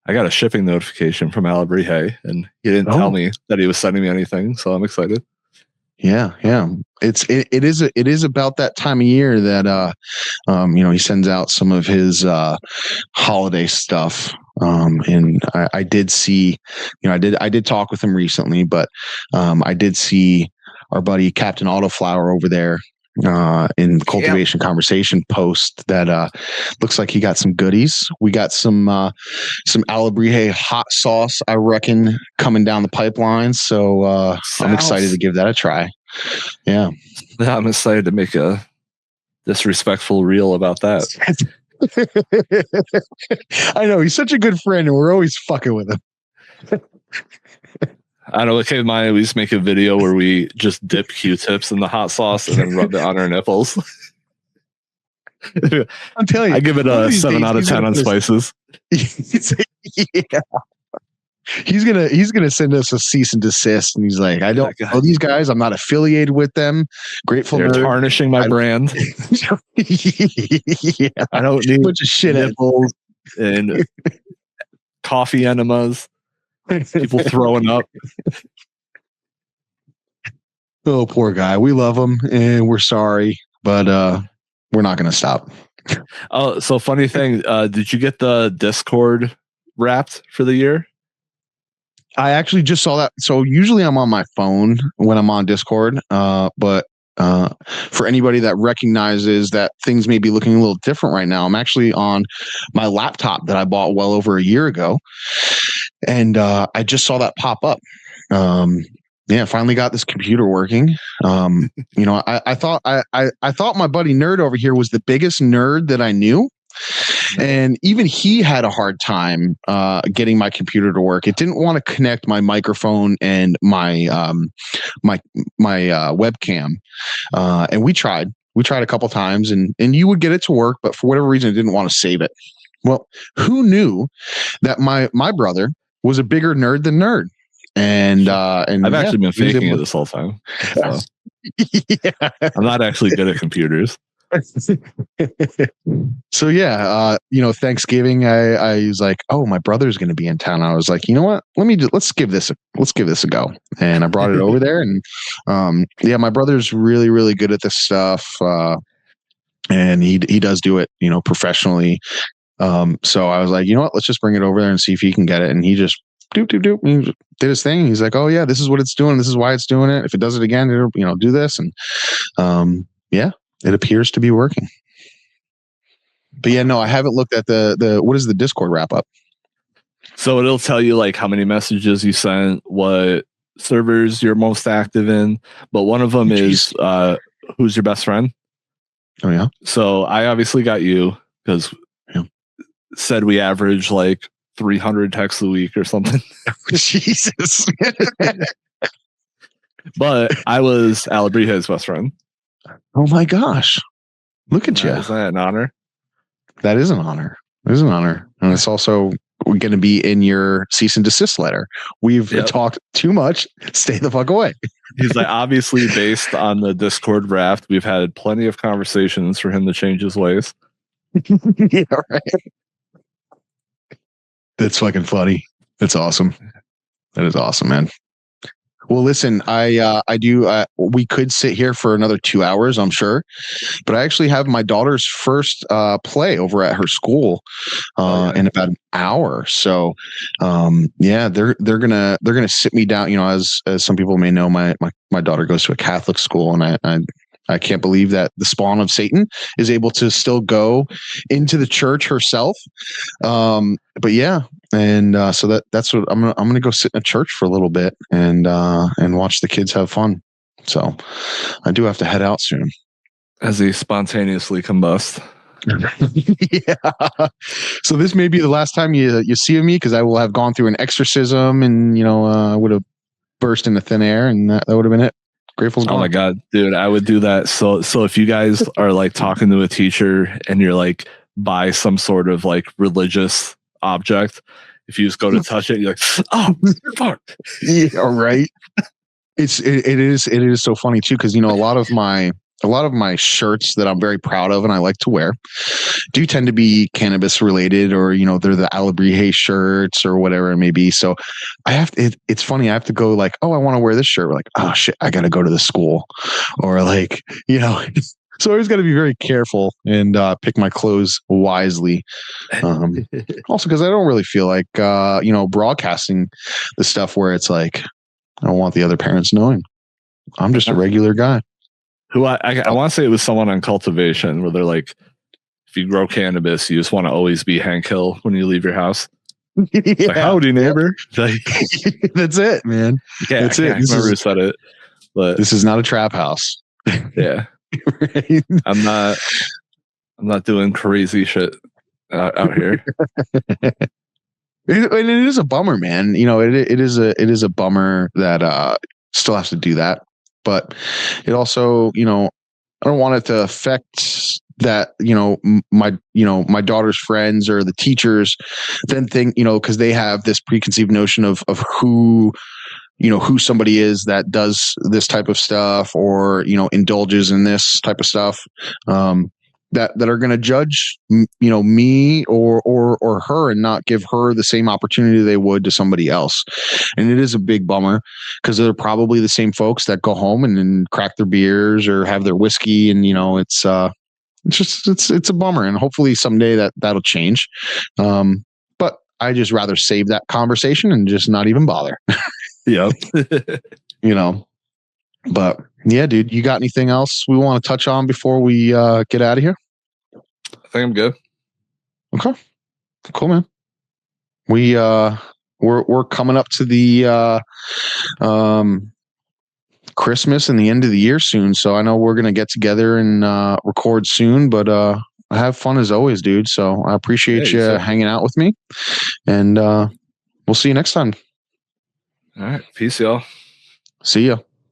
got a shipping notification from Alabrije, and he didn't tell me that he was sending me anything, so I'm excited. Yeah. It is about that time of year that he sends out some of his holiday stuff. And I did see, I did talk with him recently, but I did see our buddy Captain Autoflower over there in cultivation conversation post that looks like he got some goodies. We got some Alabrije hot sauce, I reckon, coming down the pipeline. So I'm excited to give that a try. Yeah, I'm excited to make a disrespectful reel about that. I know, he's such a good friend, and we're always fucking with him. I know. Okay, we used to make a video where we just dip Q-tips in the hot sauce and then rub it on our nipples. I'm telling you, I give it a 7 out of 10 on spices. Yeah. He's gonna send us a cease and desist, and he's like, I don't know these guys. I'm not affiliated with them. Grateful They're tarnishing my brand. Yeah, I don't need a bunch of shit nipples and coffee enemas. People throwing up. Oh, poor guy. We love him, and we're sorry, but we're not gonna stop. Oh, so funny thing. Did you get the Discord wrapped for the year? I actually just saw that. So usually I'm on my phone when I'm on Discord, but for anybody that recognizes that things may be looking a little different right now, I'm actually on my laptop that I bought well over a year ago, and I just saw that pop up. Finally got this computer working. I thought my buddy Nerd over here was the biggest nerd that I knew. And even he had a hard time getting my computer to work. It didn't want to connect my microphone and my webcam. And we tried a couple times, and you would get it to work, but for whatever reason, it didn't want to save it. Well, who knew that my brother was a bigger nerd than Nerd? And I've actually been faking it this whole time. So. Yeah. I'm not actually good at computers. So Thanksgiving, I was like, oh, my brother's going to be in town. I was like, you know what? Let's give this a go. And I brought it over there, and my brother's really, really good at this stuff. And he does do it, professionally. So I was like, you know what? Let's just bring it over there and see if he can get it. And he just doop. He did his thing. He's like, oh yeah, this is what it's doing. This is why it's doing it. If it does it again, it'll do this. And it appears to be working. But yeah, no, I haven't looked at the what is the Discord wrap up? So it'll tell you like how many messages you sent, what servers you're most active in. But one of them is who's your best friend? Oh yeah. So I obviously got you because said we average like 300 texts a week or something. Jesus. But I was Alabrije's best friend. Oh my gosh. Look at you. Is that an honor? That is an honor. It is an honor. And it's also going to be in your cease and desist letter. We've talked too much. Stay the fuck away. He's like, obviously, based on the Discord draft, we've had plenty of conversations for him to change his ways. Yeah, right. That's fucking funny. That's awesome. That is awesome, man. Well, listen, we could sit here for another 2 hours, I'm sure, but I actually have my daughter's first play over at her school in about an hour. So, they're gonna sit me down. As some people may know, my daughter goes to a Catholic school, and I can't believe that the spawn of Satan is able to still go into the church herself. But yeah, and so that's what I'm gonna go sit in a church for a little bit and watch the kids have fun. So I do have to head out soon. As he spontaneously combust. Yeah. So this may be the last time you see me, because I will have gone through an exorcism, and I would have burst into thin air, and that would have been it. Grateful's gone. Oh my God, dude, I would do that. So if you guys are like talking to a teacher and you're like by some sort of like religious object, if you just go to touch it, you're like, oh fuck. Yeah, right. It is so funny too, because a lot of my shirts that I'm very proud of and I like to wear do tend to be cannabis related, or they're the Alabrije shirts or whatever it may be. So it's funny, I have to go like, oh, I want to wear this shirt. We're like, oh shit, I gotta go to the school, or like so I always got to be very careful and pick my clothes wisely. Also, because I don't really feel like broadcasting the stuff where it's like, I don't want the other parents knowing. I'm just a regular guy. Who I want to say it was someone on Cultivation, where they're like, if you grow cannabis, you just want to always be Hank Hill when you leave your house. Yeah. Like, howdy, neighbor. Like, that's it, man. Yeah, that's it. I remember who said it. But this is not a trap house. Yeah. Right? I'm not doing crazy shit out here. It is a bummer, man. It is a bummer that still has to do that, but it also, I don't want it to affect that, my daughter's friends or the teachers then think, because they have this preconceived notion of who somebody is that does this type of stuff, or indulges in this type of stuff, that are going to judge me or her, and not give her the same opportunity they would to somebody else. And it is a big bummer, because they're probably the same folks that go home and then crack their beers or have their whiskey, and it's a bummer. And hopefully someday that'll change, but I just rather save that conversation and just not even bother. Yep. But yeah, dude, you got anything else we want to touch on before we get out of here? I think I'm good. Okay, cool, man. We're coming up to the Christmas and the end of the year soon, so I know we're gonna get together and record soon. But I have fun as always, dude. So I appreciate you hanging out with me, and we'll see you next time. All right, peace, y'all. See ya.